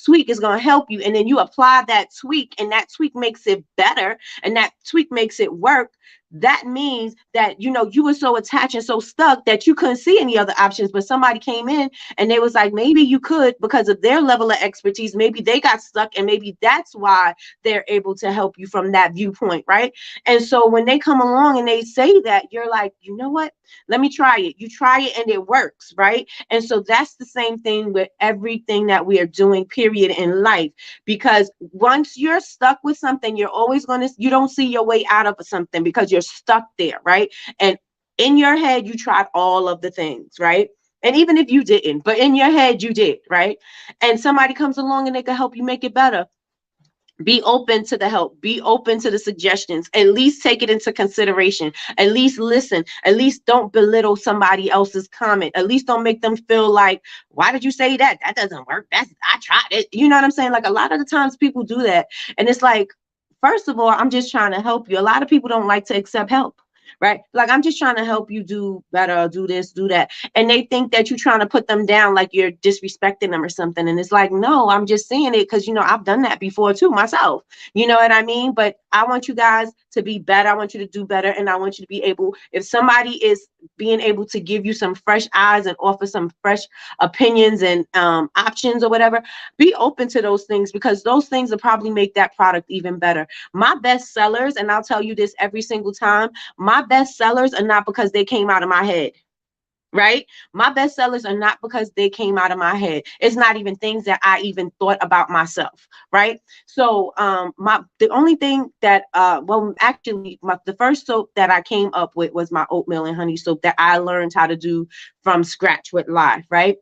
tweak is going to help you. And then you apply that tweak, and that tweak makes it better, and that tweak makes it work. That means that, you were so attached and so stuck that you couldn't see any other options. But somebody came in and they was like, maybe you could, because of their level of expertise. Maybe they got stuck, and maybe that's why they're able to help you from that viewpoint, right? And so when they come along and they say that, you're like, you know what? Let me try it. You try it and it works, right? And so that's the same thing with everything that we are doing, period, in life. Because once you're stuck with something, you don't see your way out of something because you're stuck there, right? And in your head, you tried all of the things, right? And even if you didn't, but in your head, you did, right? And somebody comes along and they can help you make it better. Be open to the help, be open to the suggestions, at least take it into consideration, at least listen, at least don't belittle somebody else's comment, at least don't make them feel like, why did you say that? That doesn't work. I tried it. You know what I'm saying? Like, a lot of the times people do that. And it's like, first of all, I'm just trying to help you. A lot of people don't like to accept help. right? Like, I'm just trying to help you do better, do this, do that. And they think that you're trying to put them down, like you're disrespecting them or something. And it's like, no, I'm just saying it because, I've done that before too myself. You know what I mean? But I want you guys to be better. I want you to do better. And I want you to be able, if somebody is being able to give you some fresh eyes and offer some fresh opinions and options or whatever, be open to those things, because those things will probably make that product even better. My best sellers, and I'll tell you this every single time, my best sellers are not because they came out of my head. Right? My best sellers are not because they came out of my head. It's not even things that I even thought about myself. Right? So the only thing that actually the first soap that I came up with was my oatmeal and honey soap that I learned how to do from scratch with Live. Right?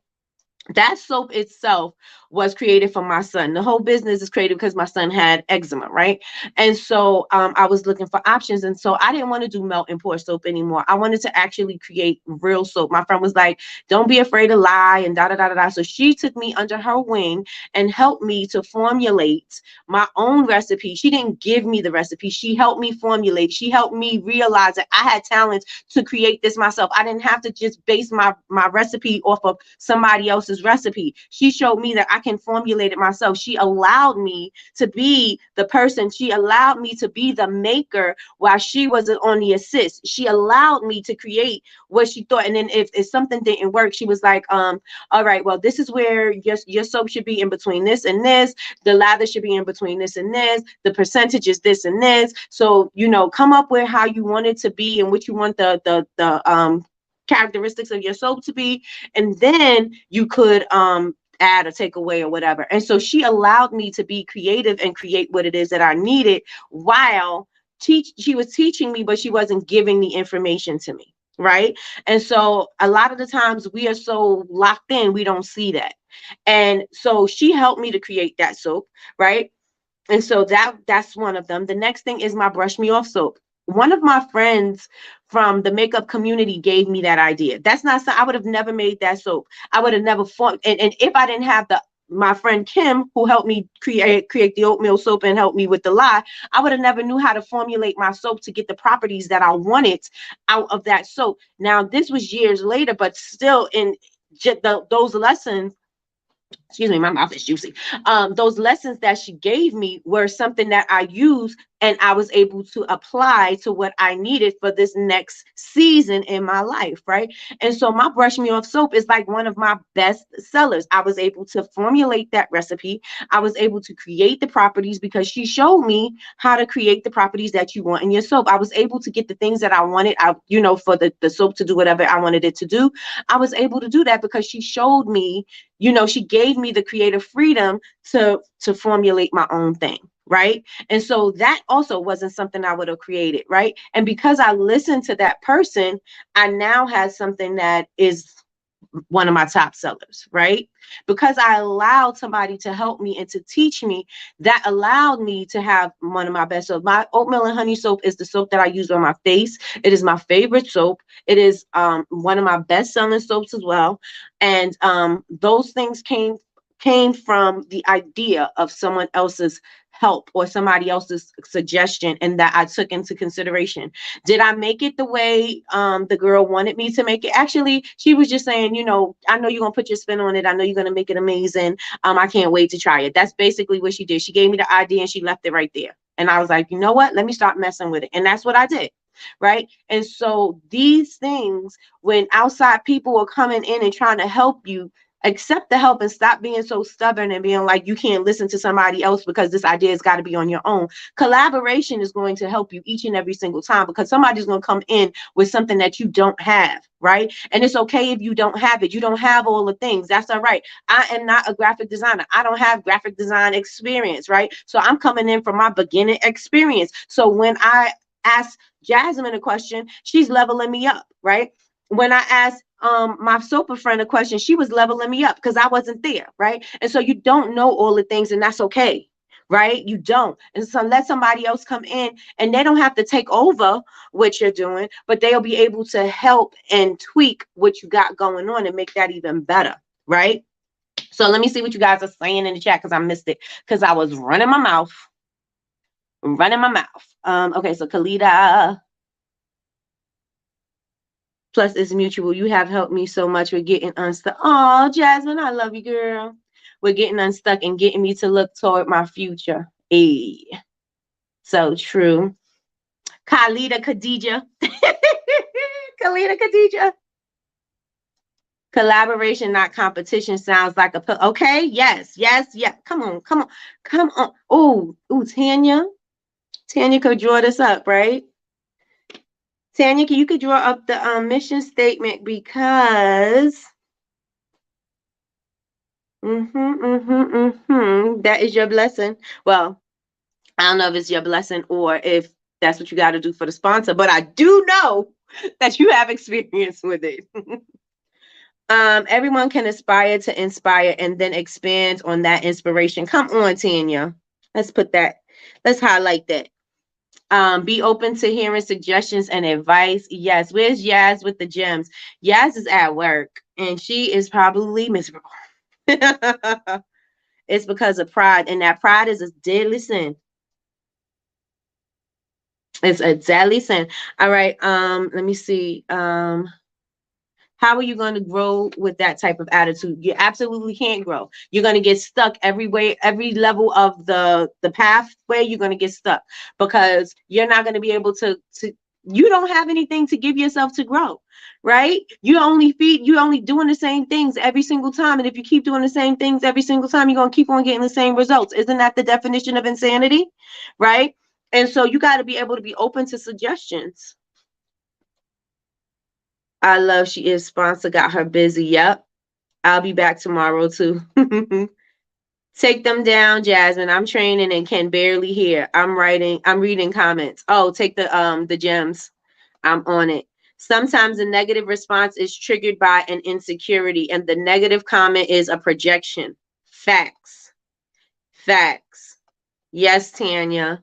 That soap itself was created for my son. The whole business is created because my son had eczema, right? And so I was looking for options. And so I didn't want to do melt and pour soap anymore. I wanted to actually create real soap. My friend was like, don't be afraid to lie and da da da da da. So she took me under her wing and helped me to formulate my own recipe. She didn't give me the recipe. She helped me formulate. She helped me realize that I had talent to create this myself. I didn't have to just base my recipe off of somebody else's recipe. She showed me that I can formulate it myself. She allowed me to be the person. She allowed me to be the maker while she was on the assist. She allowed me to create what she thought. And then if something didn't work, she was like, all right, well, this is where your soap should be in between this and this. The lather should be in between this and this. The percentage is this and this. So, come up with how you want it to be and what you want the characteristics of your soap to be. And then you could add or take away or whatever. And so she allowed me to be creative and create what it is that I needed while she was teaching me, but she wasn't giving the information to me. Right. And so a lot of the times we are so locked in, we don't see that. And so she helped me to create that soap. Right. And so that's one of them. The next thing is my Brush Me Off soap. One of my friends from the makeup community gave me that idea. That's not, I would have never made that soap. I would have never fought. And if I didn't have my friend Kim, who helped me create the oatmeal soap and helped me with the lye, I would have never knew how to formulate my soap to get the properties that I wanted out of that soap. Now, this was years later, but still in those lessons, excuse me, my mouth is juicy. Those lessons that she gave me were something that I used and I was able to apply to what I needed for this next season in my life, right? And so my Brush Me Off soap is like one of my best sellers. I was able to formulate that recipe. I was able to create the properties because she showed me how to create the properties that you want in your soap. I was able to get the things that I wanted, for the soap to do whatever I wanted it to do. I was able to do that because she showed me, she gave me the creative freedom to formulate my own thing. Right. And so that also wasn't something I would have created. Right. And because I listened to that person, I now have something that is one of my top sellers, right? Because I allowed somebody to help me and to teach me, that allowed me to have one of my best soaps. My oatmeal and honey soap is the soap that I use on my face. It is my favorite soap. It is one of my best selling soaps as well. And those things came from the idea of someone else's help or somebody else's suggestion, and that I took into consideration. Did I make it the way the girl wanted me to make it? Actually, she was just saying, I know you're gonna put your spin on it. I know you're gonna make it amazing. I can't wait to try it. That's basically what she did. She gave me the idea and she left it right there. And I was like, you know what? Let me start messing with it. And that's what I did. Right. And so these things, when outside people are coming in and trying to help you, accept the help and stop being so stubborn and being like you can't listen to somebody else because this idea has got to be on your own. Collaboration is going to help you each and every single time, because somebody's going to come in with something that you don't have, right? And it's okay if you don't have it. You don't have all the things. That's all right. I am not a graphic designer. I don't have graphic design experience, right? So I'm coming in from my beginning experience. So when I ask Jasmine a question, she's leveling me up, right? When I asked my sofa friend a question, she was leveling me up because I wasn't there, right? And so you don't know all the things, and that's okay, right? You don't. And so let somebody else come in, and they don't have to take over what you're doing, but they'll be able to help and tweak what you got going on and make that even better, right? So let me see what you guys are saying in the chat, because I missed it because I was running my mouth. Okay, so Kalita. Plus, it's mutual. You have helped me so much with getting unstuck. Oh, Jasmine, I love you, girl. With getting unstuck and getting me to look toward my future. Hey, so true. Khalida Khadija. Khalida Khadija. Collaboration, not competition, sounds like a okay. Yes, yes, yes. Come on, come on, come on. Oh, Tanya. Tanya could draw this up, right? Tanya, you could draw up the mission statement because that is your blessing. Well, I don't know if it's your blessing or if that's what you got to do for the sponsor, but I do know that you have experience with it. Everyone can aspire to inspire and then expand on that inspiration. Come on, Tanya. Let's put that, let's highlight that. Be open to hearing suggestions and advice. Yes, where's Yaz with the gems? Yaz is at work and she is probably miserable. It's because of pride, and that pride is a deadly sin. It's a deadly sin. All right. Let me see. How are you going to grow with that type of attitude? You absolutely can't grow. You're going to get stuck every way, every level of the pathway. You're going to get stuck because you're not going to be able to. You don't have anything to give yourself to grow, right? You only doing the same things every single time, and if you keep doing the same things every single time, you're going to keep on getting the same results. Isn't that the definition of insanity, right? And so you got to be able to be open to suggestions. I love she is sponsor, got her busy. Yep. I'll be back tomorrow too. Take them down, Jasmine. I'm training and can barely hear. I'm reading comments. Oh, take the gems. I'm on it. Sometimes a negative response is triggered by an insecurity, and the negative comment is a projection. Facts. Facts. Yes, Tanya.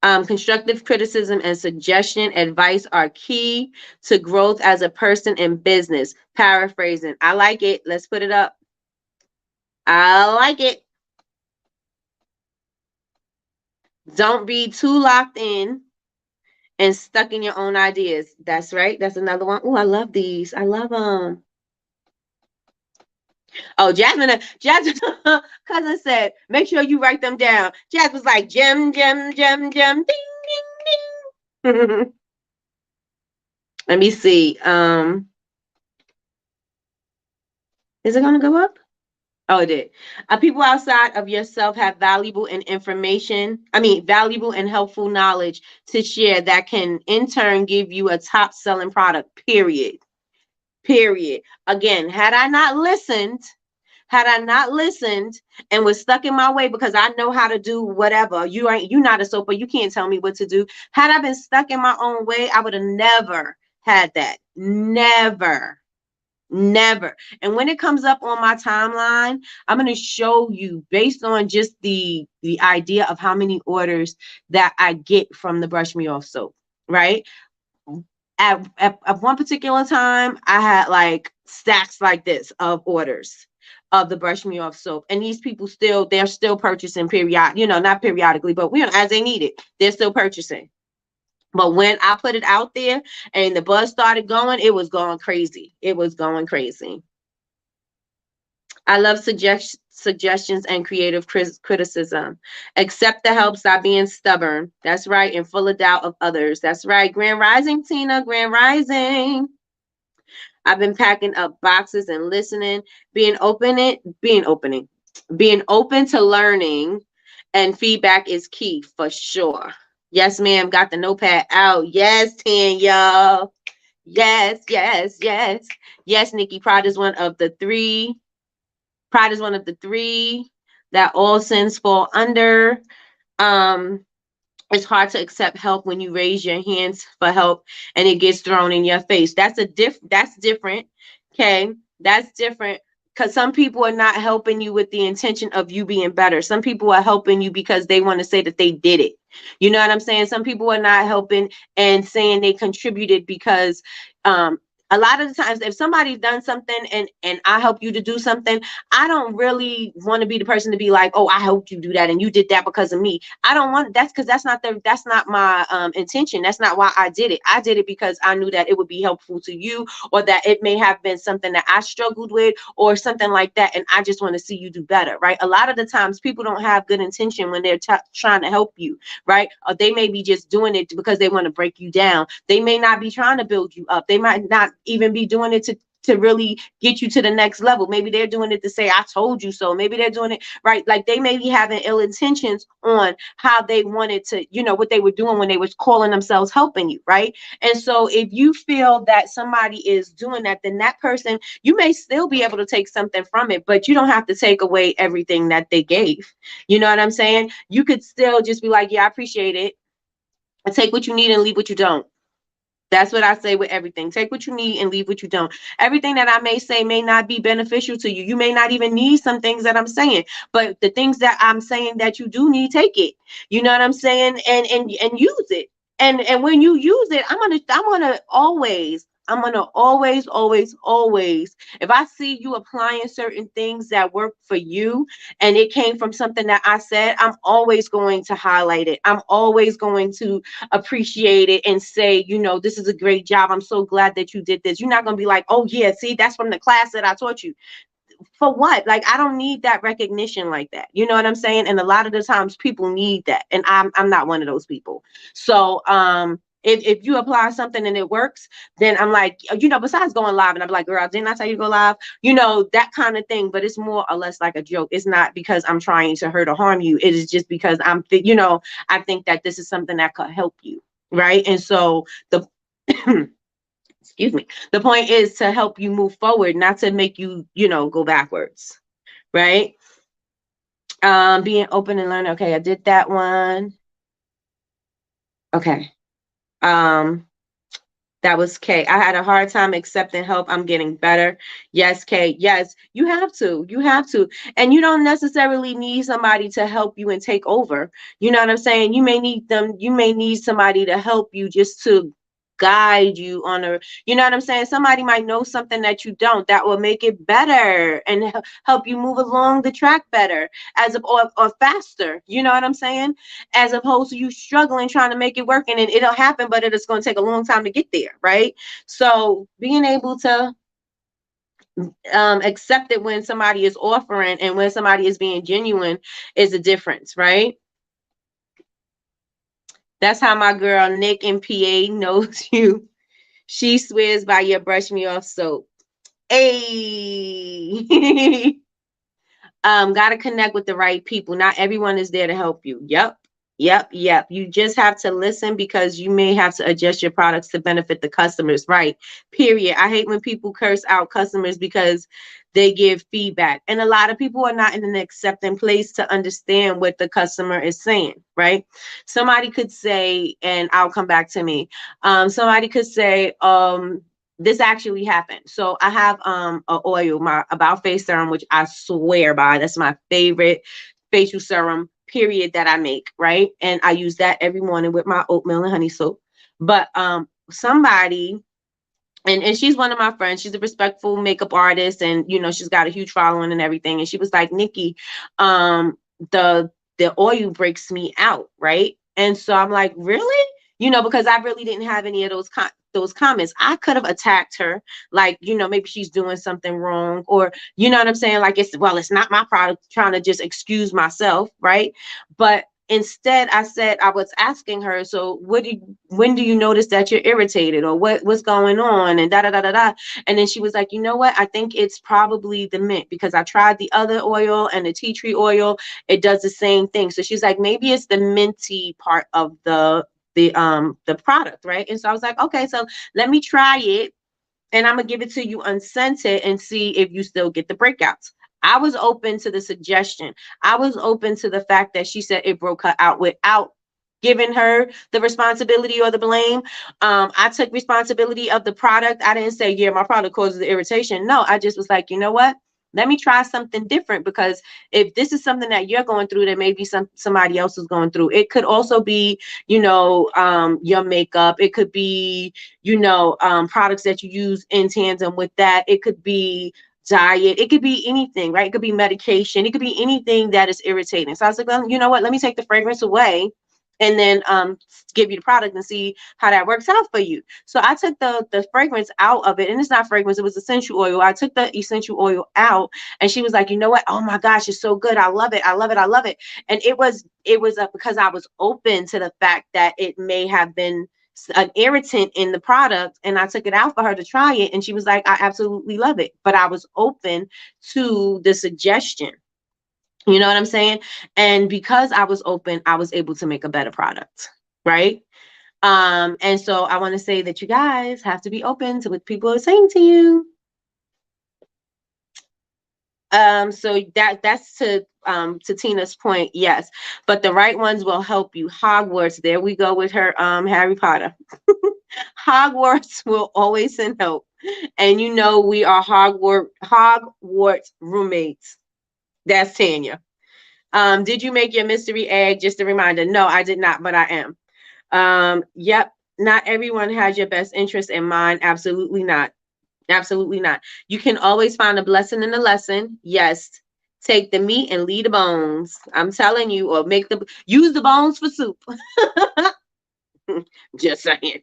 Constructive criticism and suggestion advice are key to growth as a person in business. Paraphrasing. I like it. Let's put it up. I like it. Don't be too locked in and stuck in your own ideas. That's right. That's another one. Oh, I love these. I love them. Oh, Jasmine, cousin said, make sure you write them down. Jasmine was like, gem, gem, gem, gem, ding, ding, ding. Let me see. Is it going to go up? Oh, it did. People outside of yourself have valuable and valuable and helpful knowledge to share that can in turn give you a top selling product, period. Period. Again, had I not listened and was stuck in my way because I know how to do whatever, you're not a soap, you can't tell me what to do. Had I been stuck in my own way, I would have never had that. Never. And when it comes up on my timeline, I'm going to show you based on just the idea of how many orders that I get from the Brush Me Off soap, right? At one particular time, I had like stacks like this of orders of the Brush Me Off soap, and these people they're still purchasing not periodically, but as they need it, they're still purchasing. But when I put it out there and the buzz started going, it was going crazy. It was going crazy. I love suggestions and creative criticism. Accept the help, stop being stubborn. That's right. And full of doubt of others. That's right. Grand Rising, Tina. Grand Rising. I've been packing up boxes and listening, being open to learning, and feedback is key for sure. Yes, ma'am. Got the notepad out. Yes, Tanya. Yes, yes, yes. Yes, Nikki. Pride is one of the three that all sins fall under. It's hard to accept help when you raise your hands for help and it gets thrown in your face. That's different. Okay. That's different. Because some people are not helping you with the intention of you being better. Some people are helping you because they want to say that they did it. You know what I'm saying? Some people are not helping and saying they contributed because A lot of the times, if somebody's done something and I help you to do something, I don't really want to be the person to be like, oh, I helped you do that and you did that because of me. I don't want that's because that's not my intention. That's not why I did it. I did it because I knew that it would be helpful to you, or that it may have been something that I struggled with or something like that, and I just want to see you do better, right? A lot of the times people don't have good intention when they're trying to help you, right? Or they may be just doing it because they want to break you down. They may not be trying to build you up. They might not even be doing it to really get you to the next level. Maybe they're doing it to say, I told you so. Maybe they're doing it, right? Like they may be having ill intentions on how they wanted to, what they were doing when they was calling themselves helping you, right? And so if you feel that somebody is doing that, then that person, you may still be able to take something from it, but you don't have to take away everything that they gave. You know what I'm saying? You could still just be like, yeah, I appreciate it. And take what you need and leave what you don't. That's what I say with everything. Take what you need and leave what you don't. Everything that I may say may not be beneficial to you. You may not even need some things that I'm saying, but the things that I'm saying that you do need, take it. You know what I'm saying? And use it. And when you use it, I'm gonna always, if I see you applying certain things that work for you and it came from something that I said, I'm always going to highlight it. I'm always going to appreciate it and say, this is a great job. I'm so glad that you did this. You're not going to be like, oh yeah, see, that's from the class that I taught you. For what? Like, I don't need that recognition like that. You know what I'm saying? And a lot of the times people need that. And I'm not one of those people. So, if you apply something and it works, then I'm like, besides going live, and I'm like, girl, didn't I tell you to go live? That kind of thing. But it's more or less like a joke. It's not because I'm trying to hurt or harm you. It is just because I think that this is something that could help you. Right. And so the excuse me, the point is to help you move forward, not to make you, go backwards. Right. Being open and learning. Okay, I did that one. Okay. Um, That was Kay. I had a hard time accepting help. I'm getting better. Yes, Kay. Yes, you have to. You have to. And you don't necessarily need somebody to help you and take over. You know what I'm saying? You may need somebody to help you, just to guide you on you know what I'm saying? Somebody might know something that you don't, that will make it better and help you move along the track better, or faster. You know what I'm saying? As opposed to you struggling trying to make it work, and it'll happen, but it's going to take a long time to get there, right? So being able to accept it when somebody is offering and when somebody is being genuine is a difference, right? That's how my girl Nick in PA knows you. She swears by your brush me off soap. Hey. Got to connect with the right people. Not everyone is there to help you. Yep. You just have to listen, because you may have to adjust your products to benefit the customers. Right. Period. I hate when people curse out customers because they give feedback. And a lot of people are not in an accepting place to understand what the customer is saying. Right. Somebody could say, and I'll come back to me. Somebody could say, this actually happened. So I have a oil, my About Face serum, which I swear by. That's my favorite facial serum, period, that I make, right? And I use that every morning with my oatmeal and honey soap. But somebody, and she's one of my friends, she's a respectful makeup artist, and she's got a huge following and everything. And she was like, Nikki, the oil breaks me out, right? And so I'm like, really? Because I really didn't have any of those comments. I could have attacked her, like, maybe she's doing something wrong, or you know what I'm saying? Like, it's not my product, trying to just excuse myself, right? But instead, I was asking her, so when do you notice that you're irritated, or what's going on, and da da da da da. And then she was like, you know what? I think it's probably the mint, because I tried the other oil and the tea tree oil. It does the same thing. So she's like, maybe it's the minty part of the product, right? And so I was like, okay, so let me try it, and I'm gonna give it to you unscented and see if you still get the breakouts. I was open to the suggestion. I was open to the fact that she said it broke her out without giving her the responsibility or the blame. I took responsibility of the product. I didn't say, yeah, my product causes the irritation. No, I just was like, you know what? Let me try something different, because if this is something that you're going through, that maybe somebody else is going through. It could also be, your makeup. It could be, products that you use in tandem with that. It could be diet. It could be anything, right? It could be medication. It could be anything that is irritating. So I was like, well, you know what? Let me take the fragrance away and then give you the product and see how that works out for you. So I took the fragrance out of it, and it's not fragrance, it was essential oil. I took the essential oil out, and she was like, you know what? Oh my gosh, it's so good. I love it. I love it. I love it. And it was because I was open to the fact that it may have been an irritant in the product, and I took it out for her to try it, and she was like, I absolutely love it. But I was open to the suggestion. You know what I'm saying? And because I was open, I was able to make a better product, right? And so I want to say that you guys have to be open to what people are saying to you. So that's to Tina's point, yes. But the right ones will help you. Hogwarts, there we go with her Harry Potter. Hogwarts will always send help. And we are Hogwarts roommates. That's Tanya. Did you make your mystery egg? Just a reminder. No, I did not, but I am. Yep. Not everyone has your best interest in mind. Absolutely not. Absolutely not. You can always find a blessing in the lesson. Yes. Take the meat and leave the bones. I'm telling you, or use the bones for soup. Just saying.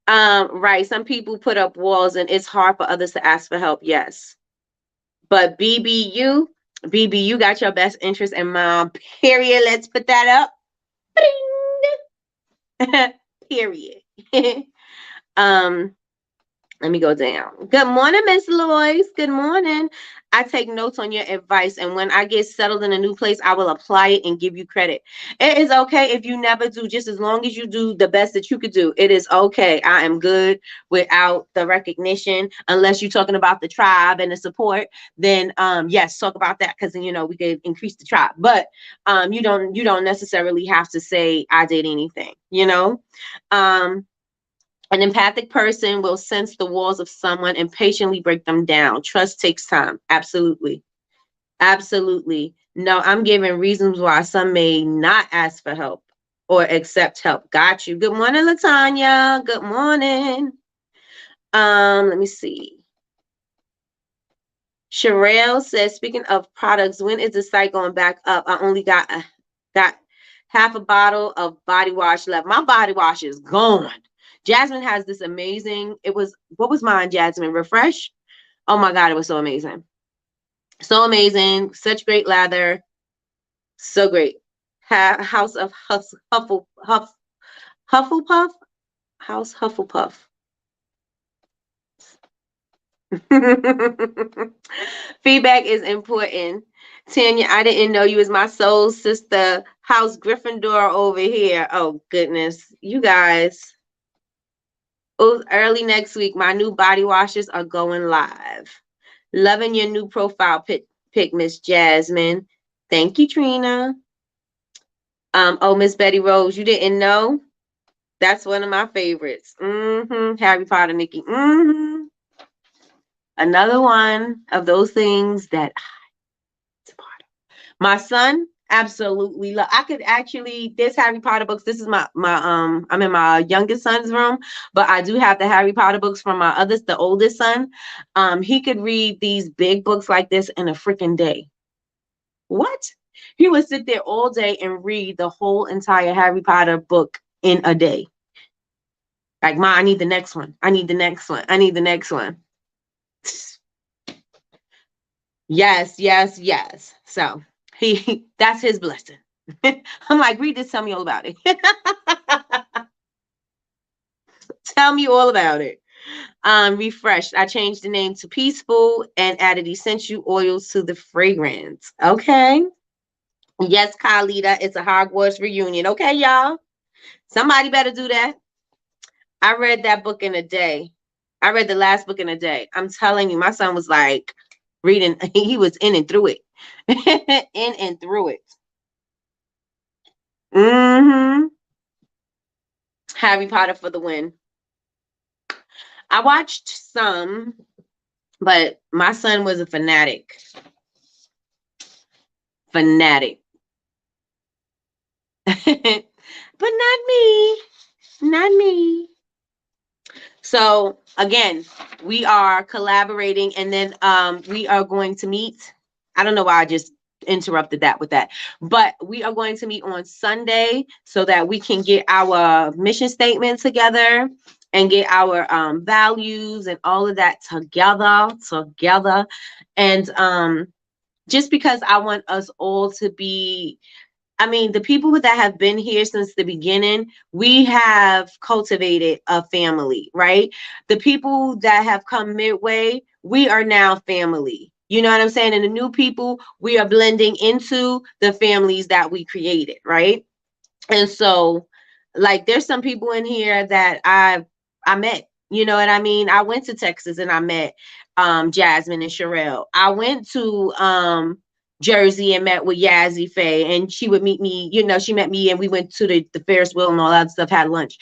Right. Some people put up walls and it's hard for others to ask for help. Yes. But BBU got your best interest in mind. Period. Let's put that up. Period. Let me go down. Good morning, Miss Lois. Good morning. I take notes on your advice, and when I get settled in a new place, I will apply it and give you credit. It is okay if you never do, just as long as you do the best that you could do. It is okay. I am good without the recognition, unless you're talking about the tribe and the support. Then, yes, talk about that, because we could increase the tribe. But you don't necessarily have to say I did anything. An empathic person will sense the walls of someone and patiently break them down. Trust takes time. Absolutely. Absolutely. No, I'm giving reasons why some may not ask for help or accept help. Got you. Good morning, Latanya. Good morning. Let me see. Sherelle says, speaking of products, when is the site going back up? I only got half a bottle of body wash left. My body wash is gone. Jasmine has this amazing, what was mine, Jasmine? Refresh? Oh my God, it was so amazing. So amazing. Such great lather. So great. House of Hufflepuff. House Hufflepuff. Feedback is important. Tanya, I didn't know you was my soul sister. House Gryffindor over here. Oh goodness. You guys. Oh, early next week, my new body washes are going live. Loving your new profile pic, Miss Jasmine. Thank you, Trina. Oh, Miss Betty Rose, you didn't know? That's one of my favorites. Harry Potter, Nikki. Another one of those things that my son absolutely love. I could actually, there's Harry Potter books. This is my I'm in my youngest son's room, but I do have the Harry Potter books from the oldest son. He could read these big books like this in a freaking day. What? He would sit there all day and read the whole entire Harry Potter book in a day. Like, Ma, I need the next one. I need the next one. I need the next one. Yes, yes, yes. So that's his blessing. I'm like, read this, tell me all about it. Tell me all about it. Refreshed. I changed the name to Peaceful and added essential oils to the fragrance. Okay. Yes, Khalida, it's a Hogwarts reunion. Okay, y'all. Somebody better do that. I read that book in a day. I read the last book in a day. I'm telling you, my son was like reading. He was in and through it. In and through it. Harry Potter for the win. I watched some. But my son was a fanatic. Fanatic. But not me. Not me. So again, we are collaborating, and then we are going to meet. I don't know why I just interrupted that with that, but we are going to meet on Sunday so that we can get our mission statement together and get our values and all of that together. And just because I want us all to be, I mean, the people that have been here since the beginning, we have cultivated a family, right? The people that have come midway, we are now family. You know what I'm saying? And the new people, we are blending into the families that we created, right? And so, like, there's some people in here that I met. You know what I mean? I went to Texas and I met Jasmine and Sherelle. I went to Jersey and met with Yazzie Faye, and she would meet me. You know, she met me, and we went to the Ferris wheel and all that stuff. Had lunch.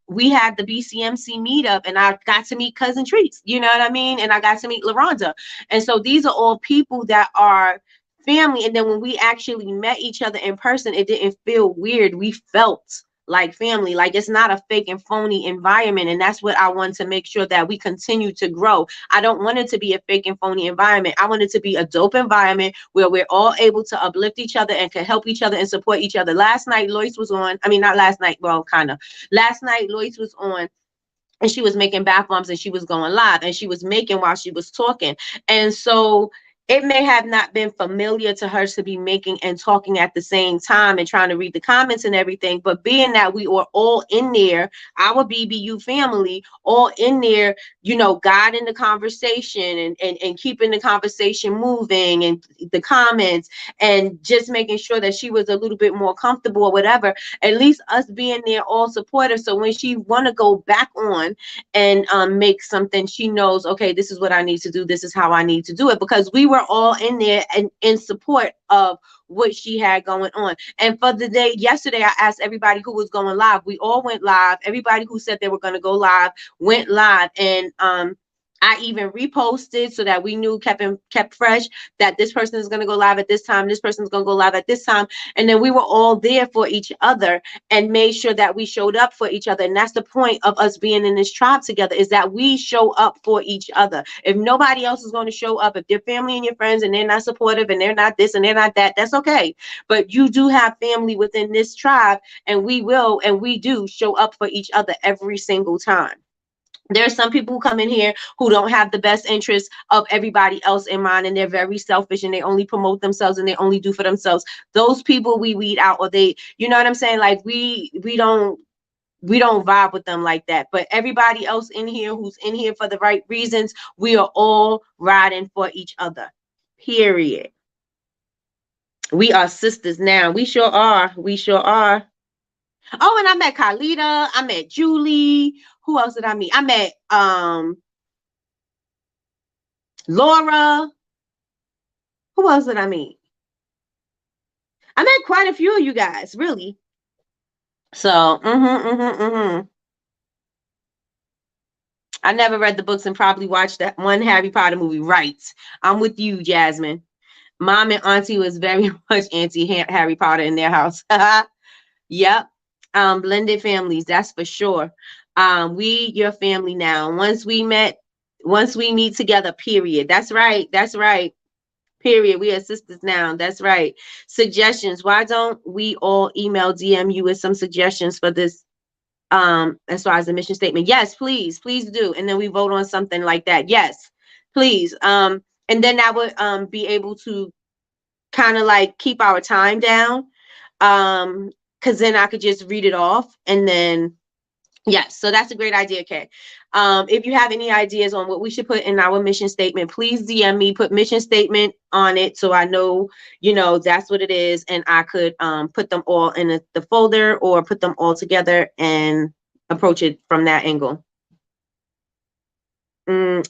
We had the BCMC meetup, and I got to meet Cousin Treats. You know what I mean? And I got to meet LaRonda. And so these are all people that are family. And then when we actually met each other in person, it didn't feel weird. We felt like family. Like, it's not a fake and phony environment. And that's what I want to make sure that we continue to grow. I don't want it to be a fake and phony environment. I want it to be a dope environment where we're all able to uplift each other and can help each other and support each other. Last night Lois was on, I mean, not last night, well, kind of last night Lois was on, and she was making bath bombs, and she was going live, and she was making while she was talking. And so it may have not been familiar to her to be making and talking at the same time and trying to read the comments and everything. But being that we were all in there, our BBU family, all in there, you know, guiding the conversation and keeping the conversation moving and the comments, and just making sure that she was a little bit more comfortable or whatever, at least us being there all supportive. So when she want to go back on and make something, she knows, okay, this is what I need to do, this is how I need to do it, because we were all in there and in support of what she had going on. And for the day yesterday, I asked everybody who was going live. We all went live. Everybody who said they were going to go live went live. And I even reposted so that we knew, kept fresh, that this person is going to go live at this time, this person's going to go live at this time. And then we were all there for each other and made sure that we showed up for each other. And that's the point of us being in this tribe together, is that we show up for each other. If nobody else is going to show up, if your family and your friends and they're not supportive and they're not this and they're not that, that's okay. But you do have family within this tribe, and we will and we do show up for each other every single time. There's some people who come in here who don't have the best interest of everybody else in mind, and they're very selfish, and they only promote themselves and they only do for themselves. Those people we weed out, or they, you know what I'm saying? Like, we don't vibe with them like that. But everybody else in here who's in here for the right reasons, we are all riding for each other. Period. We are sisters now. We sure are. We sure are. Oh, and I met Carlita. I met Julie. Who else did I meet? I met Laura. Who else did I meet? I met quite a few of you guys, really. So, I never read the books and probably watched that one Harry Potter movie. Right. I'm with you, Jasmine. Mom and Auntie was very much anti Harry Potter in their house. Yep. Blended families, that's for sure. We your family now. Once we meet together, period. That's right. That's right. Period. We are sisters now. That's right. Suggestions. Why don't we all email DM you with some suggestions for this, as far as the mission statement? Yes, please do. And then we vote on something like that. Yes, please. And then that would be able to kind of like keep our time down. Because then I could just read it off, and then yes, so that's a great idea, Kay. If you have any ideas on what we should put in our mission statement, please DM me, put mission statement on it so I know, that's what it is, and I could put them all in the folder, or put them all together and approach it from that angle.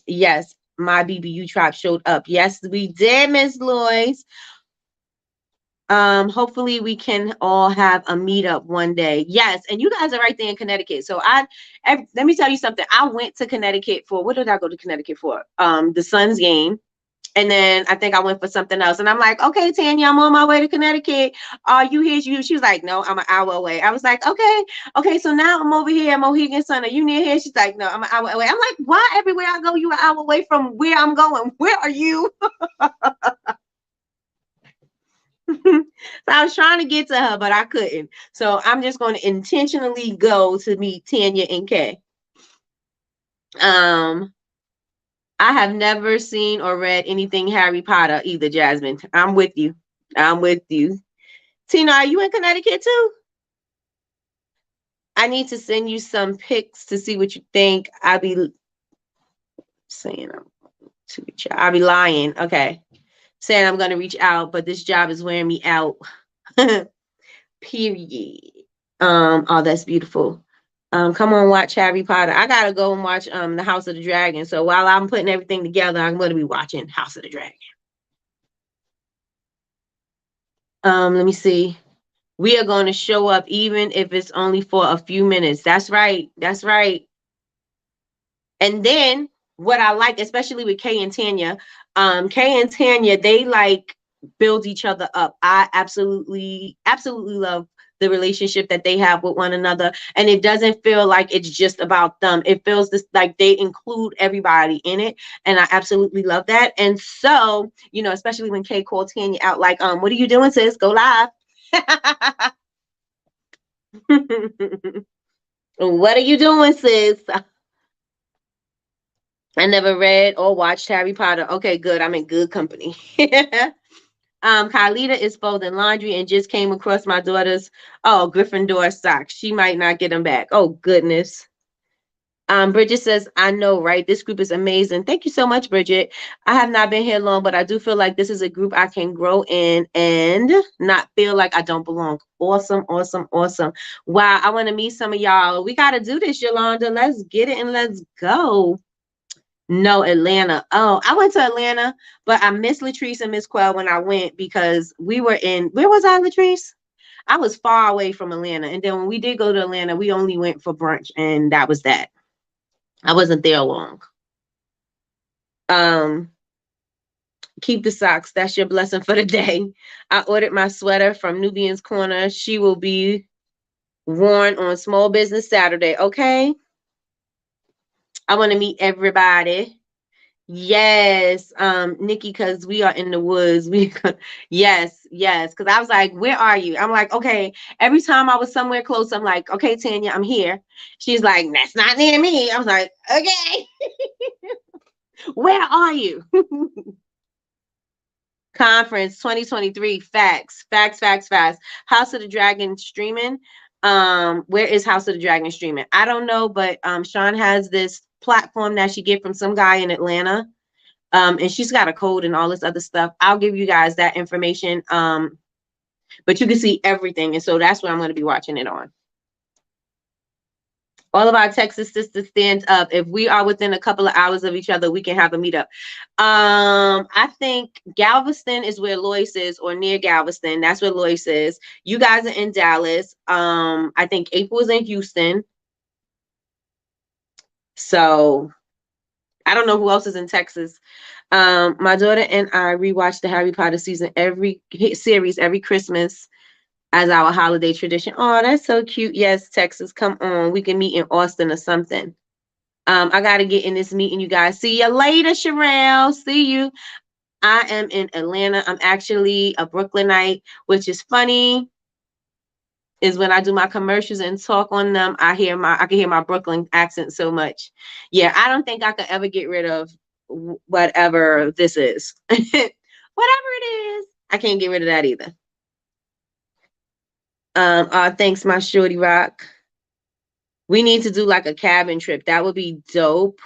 Yes, my BBU tribe showed up. Yes, we did, Miss Lois. Hopefully we can all have a meetup one day. Yes, and you guys are right there in Connecticut. So let me tell you something. I went to Connecticut for, what did I go to Connecticut for? The Suns game. And then I think I went for something else. And I'm like, okay, Tanya, I'm on my way to Connecticut. Are you here? She was like, no, I'm an hour away. I was like, okay. So now I'm over here at Mohegan Sun. Are you near here? She's like, no, I'm an hour away. I'm like, why everywhere I go, you an hour away from where I'm going? Where are you? So I was trying to get to her, but I couldn't. So I'm just going to intentionally go to meet Tanya and Kay. I have never seen or read anything Harry Potter either, Jasmine. I'm with you. Tina, are you in Connecticut too? I need to send you some pics to see what you think. I'll be saying I'll be lying. Okay. Saying I'm going to reach out, but this job is wearing me out. Period. Oh, that's beautiful. Come on, watch Harry Potter. I gotta go and watch the House of the Dragon. So while I'm putting everything together, I'm gonna be watching House of the Dragon. Let me see. We are going to show up even if it's only for a few minutes. That's right. And then what I like, especially with Kay and Tanya, they like build each other up. I absolutely love the relationship that they have with one another, and it doesn't feel like it's just about them. It feels like they include everybody in it, and I absolutely love that. And so, especially when Kay called Tanya out, like, what are you doing, sis? Go live. What are you doing, sis? I never read or watched Harry Potter. Okay, good. I'm in good company. Kylita is folding laundry and just came across my daughter's Gryffindor socks. She might not get them back. Oh goodness. Bridget says, I know, right? This group is amazing. Thank you so much, Bridget. I have not been here long, but I do feel like this is a group I can grow in and not feel like I don't belong. Awesome. Wow, I want to meet some of y'all. We got to do this, Yolanda. Let's get it and let's go. No, Atlanta. Oh, I went to Atlanta, but I missed Latrice and Miss Quell when I went because we were where was I, Latrice? I was far away from Atlanta. And then when we did go to Atlanta, we only went for brunch and that was that. I wasn't there long. Keep the socks. That's your blessing for the day. I ordered my sweater from Nubian's Corner. She will be worn on Small Business Saturday. Okay. I want to meet everybody. Yes, Nikki, because we are in the woods. Yes, because I was like, where are you? I'm like, okay. Every time I was somewhere close, I'm like, okay, Tanya, I'm here. She's like, that's not near me. I was like, okay. Where are you? Conference 2023. Facts. House of the Dragon streaming. Where is House of the Dragon streaming? I don't know, but Sean has this platform that she get from some guy in Atlanta. And she's got a code and all this other stuff. I'll give you guys that information. But you can see everything. And so that's where I'm going to be watching it on. All of our Texas sisters stand up. If we are within a couple of hours of each other, we can have a meetup. I think Galveston is where Lois is, or near Galveston. That's where Lois is. You guys are in Dallas. I think April is in Houston. So I don't know who else is in Texas. My daughter and I rewatch the Harry Potter series every Christmas as our holiday tradition. Oh, that's so cute. Yes, Texas, come on. We can meet in Austin or something. I got to get in this meeting, you guys. See you later, Sherelle. See you. I am in Atlanta. I'm actually a Brooklynite, which is funny. Is when I do my commercials and talk on them, I can hear my Brooklyn accent so much. Yeah, I don't think I could ever get rid of whatever this is. Whatever it is, I can't get rid of that either. Thanks, my shorty rock. We need to do like a cabin trip. That would be dope.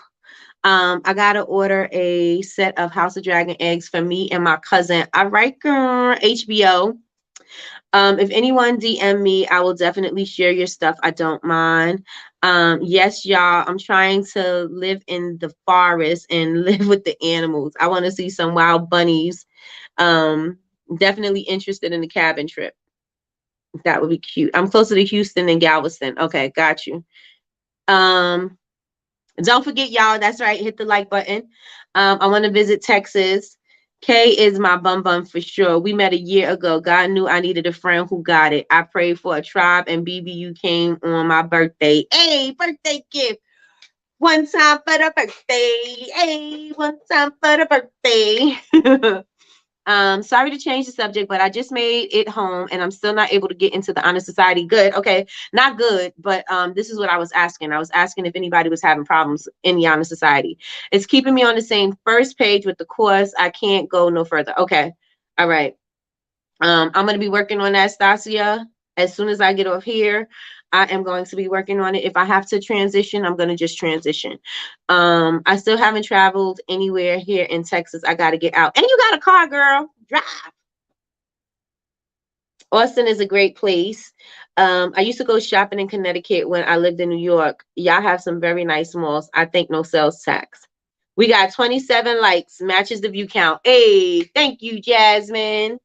I gotta order a set of House of Dragon eggs for me and my cousin. All right, girl. HBO. If anyone DM me, I will definitely share your stuff. I don't mind. Yes, y'all, I'm trying to live in the forest and live with the animals. I want to see some wild bunnies. Definitely interested in the cabin trip. That would be cute. I'm closer to Houston than Galveston. Okay, got you. Um, don't forget, y'all. That's right. Hit the like button. I want to visit Texas. Kay is my bum bum for sure. We met a year ago. God knew I needed a friend who got it. I prayed for a tribe, and BBU came on my birthday. Hey, birthday gift. One time for the birthday. Hey, one time for the birthday. Sorry to change the subject, but I just made it home and I'm still not able to get into the honor society. Good. Okay. Not good, but this is what I was asking. I was asking if anybody was having problems in the honor society. It's keeping me on the same first page with the course. I can't go no further. Okay. All right. I'm going to be working on that, Stasia. As soon as I get off here, I am going to be working on it. If I have to transition, I'm going to just transition. I still haven't traveled anywhere here in Texas. I got to get out. And you got a car, girl. Drive. Austin is a great place. I used to go shopping in Connecticut when I lived in New York. Y'all have some very nice malls. I think no sales tax. We got 27 likes. Matches the view count. Hey, thank you, Jasmine.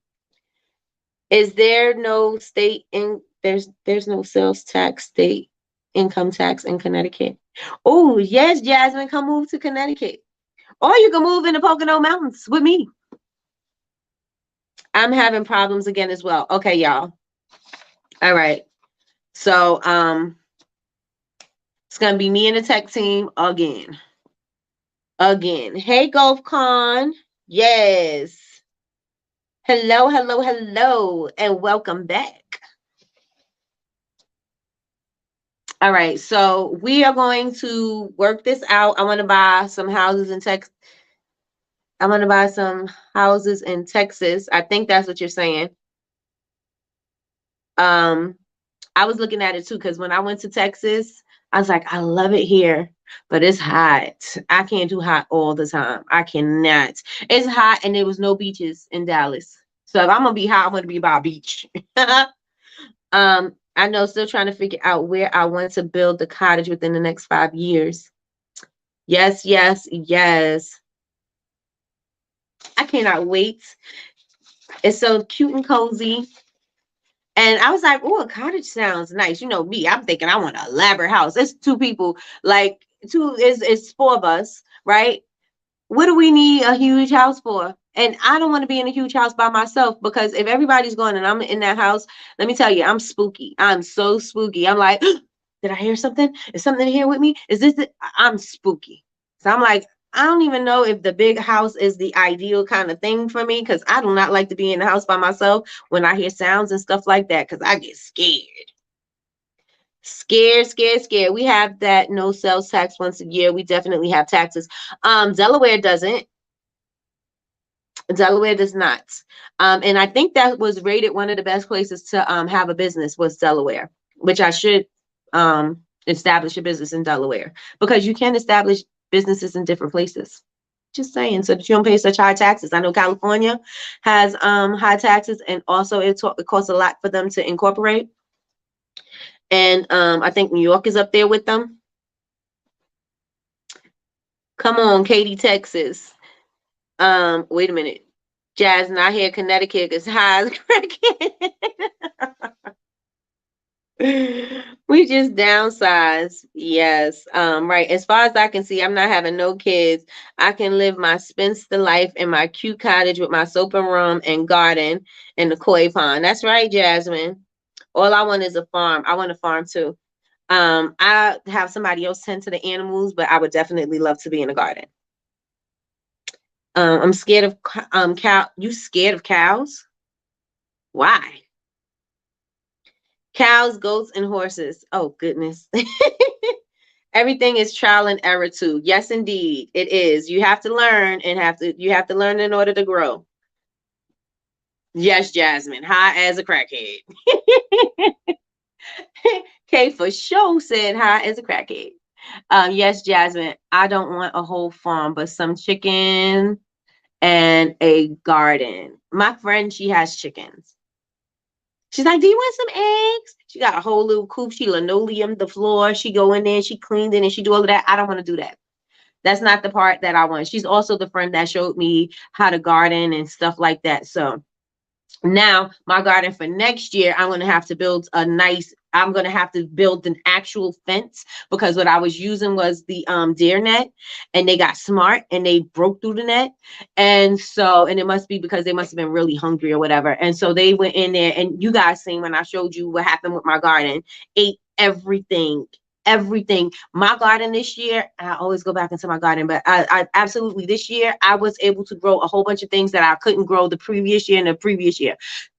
Is there no state in there's no sales tax, state income tax in Connecticut? Oh, yes, Jasmine, come move to Connecticut. Or you can move in the Pocono Mountains with me. I'm having problems again as well. Okay, y'all. All right. So it's gonna be me and the tech team again. Again. Hey, Golf Con. Yes. Hello, hello, hello, and welcome back. All right, so we are going to work this out. I want to buy some houses in Texas. I want to buy some houses in Texas. I think that's what you're saying. I was looking at it too, because when I went to Texas, I was like, I love it here, but it's hot. I can't do hot all the time. I cannot. It's hot, and there was no beaches in Dallas. So if I'm gonna be hot, I'm gonna be by a beach. I know, still trying to figure out where I want to build the cottage within the next 5 years. Yes, yes, yes. I cannot wait. It's so cute and cozy. And I was like, oh, a cottage sounds nice. You know me, I'm thinking I want an elaborate house. It's 2 people, like it's 4 of us, right? What do we need a huge house for? And I don't want to be in a huge house by myself, because if everybody's going and I'm in that house, let me tell you, I'm spooky. I'm so spooky. I'm like, did I hear something? Is something here with me? Is this it? I'm spooky. So I'm like, I don't even know if the big house is the ideal kind of thing for me, because I do not like to be in the house by myself when I hear sounds and stuff like that, because I get scared. Scared. We have that no sales tax once a year. We definitely have taxes. Delaware doesn't. Delaware does not. And I think that was rated one of the best places to have a business was Delaware, which I should establish a business in Delaware, because you can establish businesses in different places. Just saying, so that you don't pay such high taxes. I know California has high taxes, and also it costs a lot for them to incorporate. And I think New York is up there with them. Come on, Katy, Texas. Wait a minute. Jazz, not here. Connecticut is high as cricket. We just downsized. Yes. Right. As far as I can see, I'm not having no kids. I can live my spinster life in my cute cottage with my sofa room and garden and the koi pond. That's right, Jasmine. All I want is a farm. I want a farm too. I have somebody else tend to the animals, but I would definitely love to be in a garden. I'm scared of cow. You scared of cows? Why? Cows, goats, and horses. Oh, goodness. Everything is trial and error too. Yes, indeed. It is. You have to learn and you have to learn in order to grow. Yes, Jasmine. High as a crackhead. Kay for sure said high as a crackhead. Yes, Jasmine. I don't want a whole farm, but some chicken and a garden. My friend, she has chickens. She's like, do you want some eggs? She got a whole little coop. She linoleum the floor. She go in there, she cleaned it, and she do all of that. I don't want to do that. That's not the part that I want. She's also the friend that showed me how to garden and stuff like that. So Now my garden for next year, I'm going to have to build I'm going to have to build an actual fence, because what I was using was the deer net, and they got smart and they broke through the net. And so, and it must be because they must have been really hungry or whatever. And so they went in there, and you guys seen when I showed you what happened with my garden, ate everything. My garden this year, I always go back into my garden, but I absolutely, this year I was able to grow a whole bunch of things that I couldn't grow the previous year and the previous year.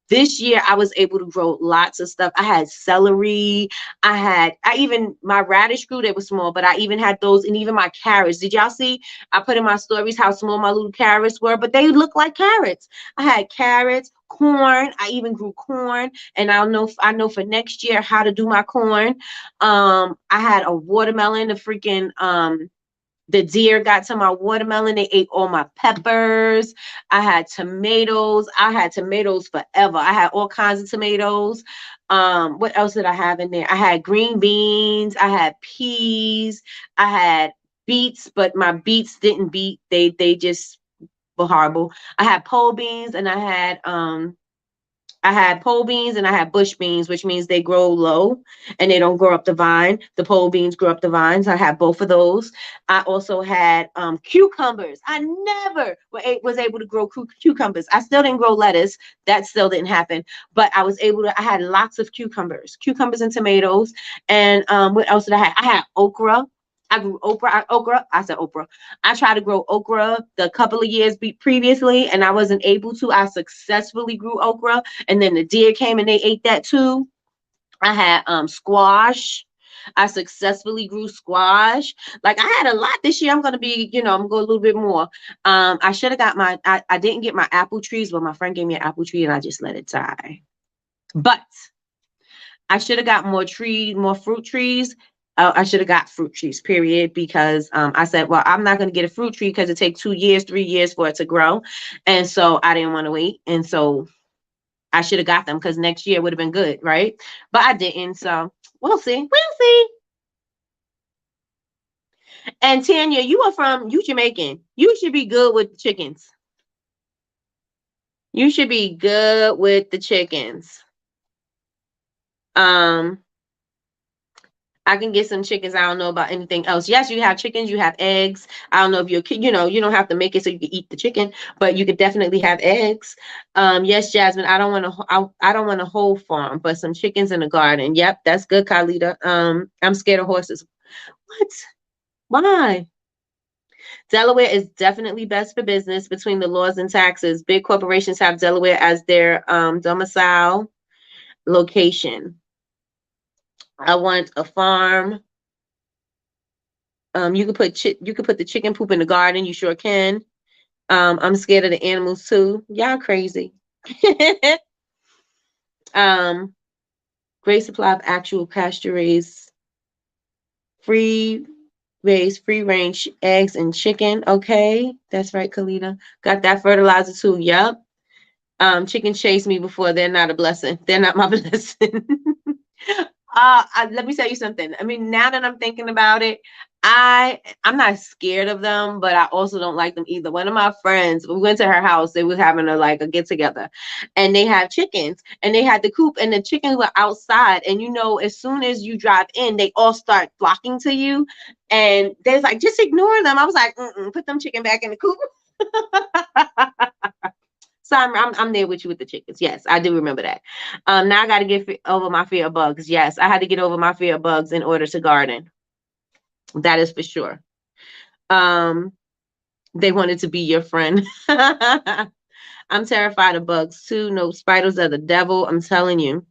This year I was able to grow lots of stuff. I had celery. I even, my radish grew. They were small, but I even had those, and even my carrots. Did y'all see? I put in my stories how small my little carrots were, but they look like carrots. I had carrots, corn. I even grew corn, and I know for next year how to do my corn. I had a watermelon, the deer got to my watermelon. They ate all my peppers. I had tomatoes. I had tomatoes forever. I had all kinds of tomatoes. What else did I have in there? I had green beans. I had peas. I had beets, but my beets didn't beat. They just were horrible. I had pole beans, and I had pole beans and I had bush beans, which means they grow low and they don't grow up the vine. The pole beans grow up the vines. I had both of those. I also had cucumbers. I never was able to grow cucumbers. I still didn't grow lettuce. That still didn't happen. But I was able to, I had lots of cucumbers and tomatoes. And what else did I have? I had okra. I grew okra. I said okra. I tried to grow okra the couple of years previously, and I wasn't able to. I successfully grew okra, and then the deer came and they ate that too. I had squash. I successfully grew squash. Like, I had a lot this year. I'm gonna be, I'm gonna go a little bit more. I should have got I didn't get my apple trees, but my friend gave me an apple tree and I just let it die. But I should have got more fruit trees. I should have got fruit trees, period, because I said, well, I'm not going to get a fruit tree because it takes 2 years, 3 years for it to grow. And so I didn't want to wait. And so I should have got them because next year would have been good, right? But I didn't. So we'll see. We'll see. And Tanya, you Jamaican. You should be good with chickens. You should be good with the chickens. I can get some chickens. I don't know about anything else. Yes, you have chickens, you have eggs. I don't know if you're, you don't have to make it so you can eat the chicken, but you could definitely have eggs. Yes, Jasmine, I don't want a whole farm, but some chickens in the garden. Yep, that's good, Khalida. I'm scared of horses. What? Why? Delaware is definitely best for business between the laws and taxes. Big corporations have Delaware as their domicile location. I want a farm. You could put the chicken poop in the garden. You sure can. I'm scared of the animals too. Y'all crazy. Great supply of actual pasture raised, free range eggs and chicken. Okay, that's right, Kalita. Got that fertilizer too. Yep. Chickens chase me before. They're not a blessing. They're not my blessing. Let me tell you something. I mean, now that I'm thinking about it, I'm not scared of them, but I also don't like them either. One of my friends, we went to her house. They was having a get together, and they have chickens, and they had the coop, and the chickens were outside. And as soon as you drive in, they all start flocking to you, and they're like, just ignore them. I was like, put them chicken back in the coop. So I'm there with you with the chickens. Yes, I do remember that. Now I got to get over my fear of bugs. Yes, I had to get over my fear of bugs in order to garden. That is for sure. They wanted to be your friend. I'm terrified of bugs too. No, spiders are the devil. I'm telling you.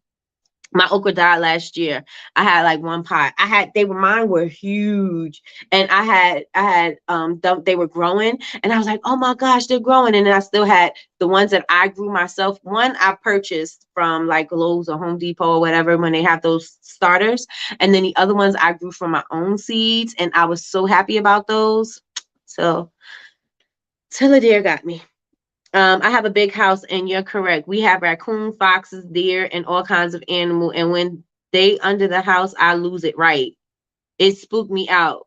My okra died last year. I had like one pot. Mine were huge, and I had they were growing, and I was like, oh my gosh, they're growing. And then I still had the ones that I grew myself. One I purchased from like Lowe's or Home Depot or whatever when they have those starters, and then the other ones I grew from my own seeds, and I was so happy about those. So till a deer got me. I have a big house, and you're correct. We have raccoon, foxes, deer, and all kinds of animal. And when they under the house, I lose it. Right? It spooked me out.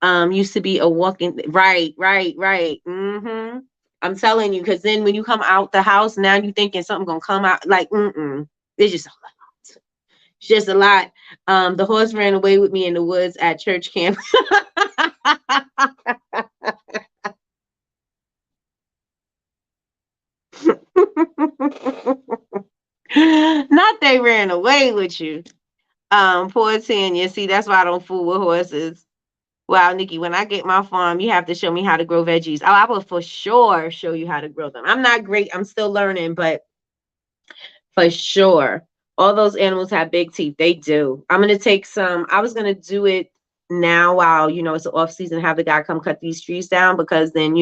Used to be a walking. Right. Mm-hmm. I'm telling you, because then when you come out the house, now you thinking something gonna come out. Like, it's just a lot. It's just a lot. The horse ran away with me in the woods at church camp. Not they ran away with you. Poor Tanya. See, that's why I don't fool with horses. Wow, Nikki, when I get my farm, you have to show me how to grow veggies. Oh, I will for sure show you how to grow them. I'm not great. I'm still learning, but for sure. All those animals have big teeth. They do. I'm going to take some. I was going to do it now while, it's the off season, have the guy come cut these trees down, because then,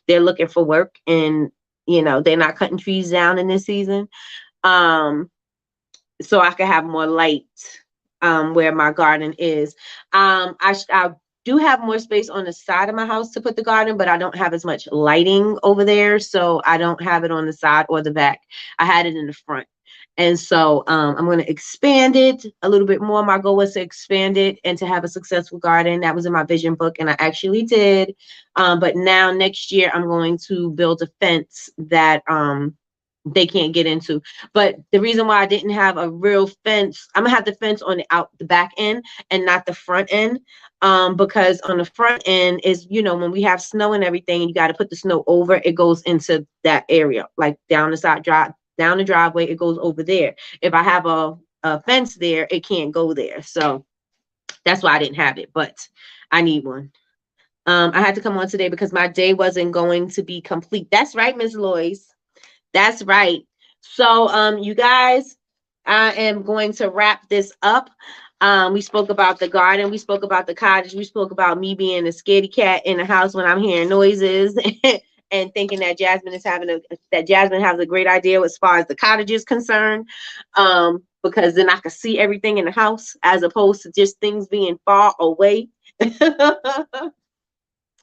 they're looking for work, and, they're not cutting trees down in this season. So I can have more light where my garden is. I do have more space on the side of my house to put the garden, but I don't have as much lighting over there, so I don't have it on the side or the back. I had it in the front. And so I'm going to expand it a little bit more. My goal was to expand it and to have a successful garden. That was in my vision book, and I actually did. But now next year, I'm going to build a fence that they can't get into. But the reason why I didn't have a real fence, I'm gonna have the fence on the back end and not the front end. Because on the front end is, when we have snow and everything, and you got to put the snow over, it goes into that area, like down the side drive, down the driveway, it goes over there. If I have a fence there, it can't go there. So that's why I didn't have it, but I need one. I had to come on today because my day wasn't going to be complete. That's right, Ms. Lois. That's right. So, you guys, I am going to wrap this up. We spoke about the garden. We spoke about the cottage. We spoke about me being a scaredy cat in the house when I'm hearing noises and thinking that Jasmine has a great idea as far as the cottage is concerned. Because then I could see everything in the house as opposed to just things being far away.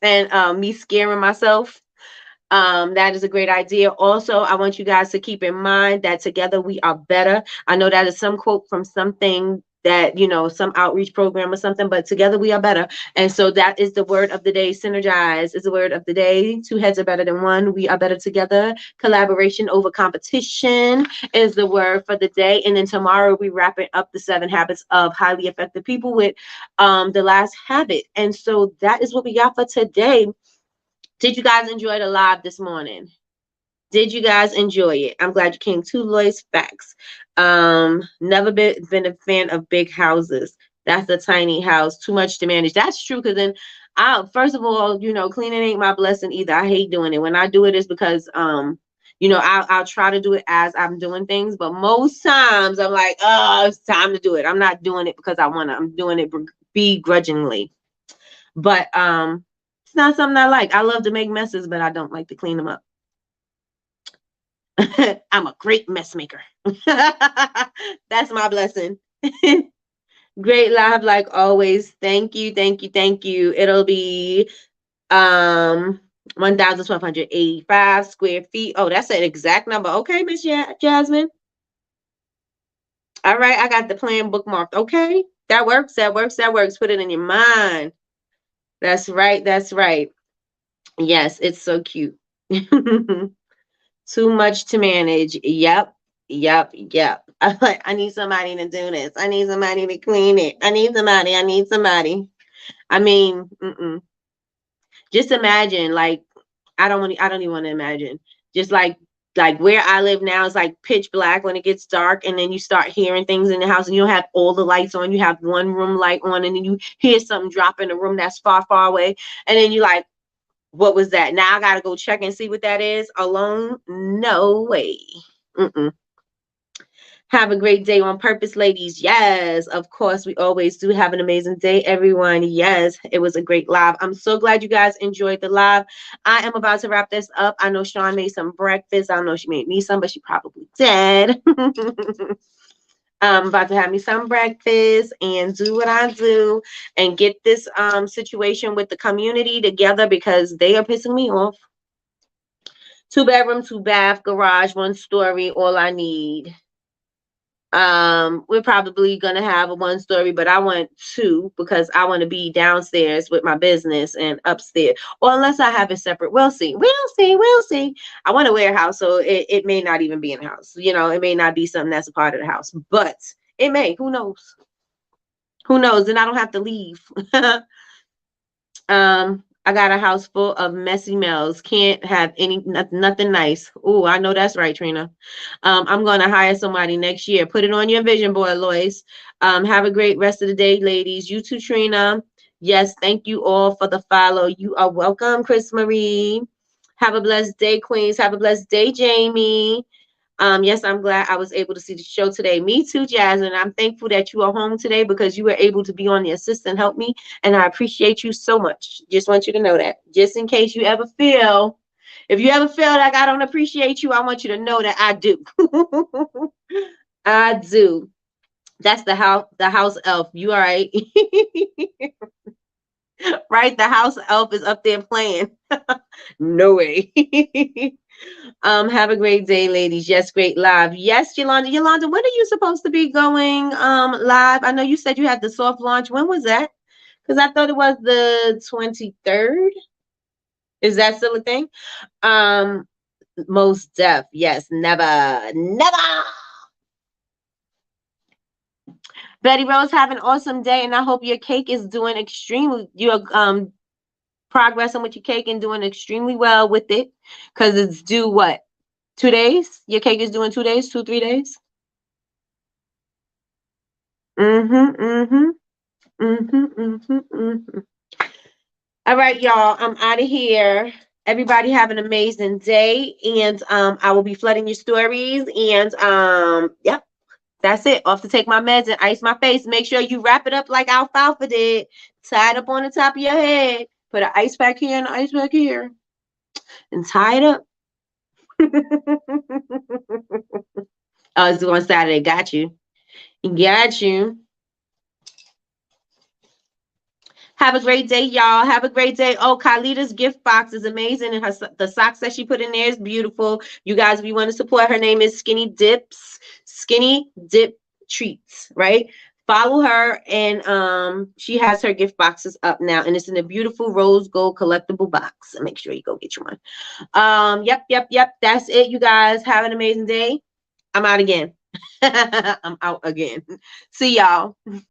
And me scaring myself. That is a great idea. Also, I want you guys to keep in mind that together we are better. I know that is some quote from something that, some outreach program or something, but together we are better. And so that is the word of the day. Synergize is the word of the day. Two heads are better than one. We are better together. Collaboration over competition is the word for the day. And then tomorrow we wrapping up the 7 habits of highly effective people with the last habit. And so that is what we got for today. Did you guys enjoy the live this morning? Did you guys enjoy it? I'm glad you came to Lois. Facts. Never been a fan of big houses. That's a tiny house. Too much to manage. That's true. Because then, first of all, cleaning ain't my blessing either. I hate doing it. When I do it, it's because I'll try to do it as I'm doing things, but most times I'm like, oh, it's time to do it. I'm not doing it because I want to. I'm doing it begrudgingly. But it's not something I like. I love to make messes, but I don't like to clean them up. I'm a great mess maker. That's my blessing. Great live like always. Thank you, thank you, thank you. It'll be 1,1285 square feet. Oh, that's an exact number. Okay, Miss Jasmine. All right, I got the plan bookmarked. Okay, that works. That works. That works. Put it in your mind. That's right. That's right. Yes, it's so cute. Too much to manage. Yep. I need somebody to do this. I need somebody to clean it. I need somebody. I mean, just imagine, like, I don't even want to imagine. Just like where I live now is like pitch black when it gets dark, and then you start hearing things in the house, and you don't have all the lights on. You have one room light on, and then you hear something drop in a room that's far, far away, and then you like, what was that? Now I gotta go check and see what that is. Alone? No way. Have a great day on purpose, ladies. Yes, of course. We always do. Have an amazing day, everyone. Yes, it was a great live. I'm so glad you guys enjoyed the live. I am about to wrap this up. I know Sean made some breakfast. I don't know if she made me some, but she probably did. I'm about to have me some breakfast and do what I do and get this situation with the community together because they are pissing me off. 2 bedroom, 2 bath, garage, 1 story, all I need. We're probably gonna have a 1-story, but I want 2 because I want to be downstairs with my business and upstairs. Or unless I have it separate. We'll see. We'll see. We'll see. I want a warehouse, so it may not even be in a house. You know, it may not be something that's a part of the house, but it may. Who knows? Who knows? Then I don't have to leave. I got a house full of messy males. Can't have nothing nice. Oh, I know that's right, Trina. I'm gonna hire somebody next year. Put it on your vision board, Lois. Have a great rest of the day, ladies. You too, Trina. Yes, thank you all for the follow. You are welcome, Chris Marie. Have a blessed day, Queens. Have a blessed day, Jamie. Yes, I'm glad I was able to see the show today. Me too, Jasmine. I'm thankful that you are home today because you were able to be on the assist and help me. And I appreciate you so much. Just want you to know that. Just in case you ever feel, if you ever feel like I don't appreciate you, I want you to know that I do. I do. That's the house elf. You all right? Right? The house elf is up there playing. No way. Have a great day, ladies. Yes, great live. Yes, Yolanda. Yolanda, when are you supposed to be going live? I know you said you had the soft launch. When was that? Because I thought it was the 23rd. Is that still a thing? Most deaf. Yes, never. Never. Betty Rose, have an awesome day, and I hope your cake is doing extremely. You're progressing with your cake and doing extremely well with it, because it's due what? 2 days? Your cake is doing 2 days, 2, 3 days? Mm-hmm, mm-hmm, mm-hmm, mm-hmm, mm-hmm. All right, y'all. I'm out of here. Everybody have an amazing day. And I will be flooding your stories. And yep, that's it. Off to take my meds and ice my face. Make sure you wrap it up like Alfalfa did. Tie it up on the top of your head. Put an ice pack here and an ice pack here. And tie it up. Oh, it's on Saturday. Got you. Got you. Have a great day, y'all. Have a great day. Oh, Kylita's gift box is amazing. And the socks that she put in there is beautiful. You guys, if you want to support, her name is Skinny Dip Treats, right? Follow her, and she has her gift boxes up now, and it's in a beautiful rose gold collectible box. So make sure you go get you one. Yep. That's it, you guys. Have an amazing day. I'm out again. I'm out again. See y'all.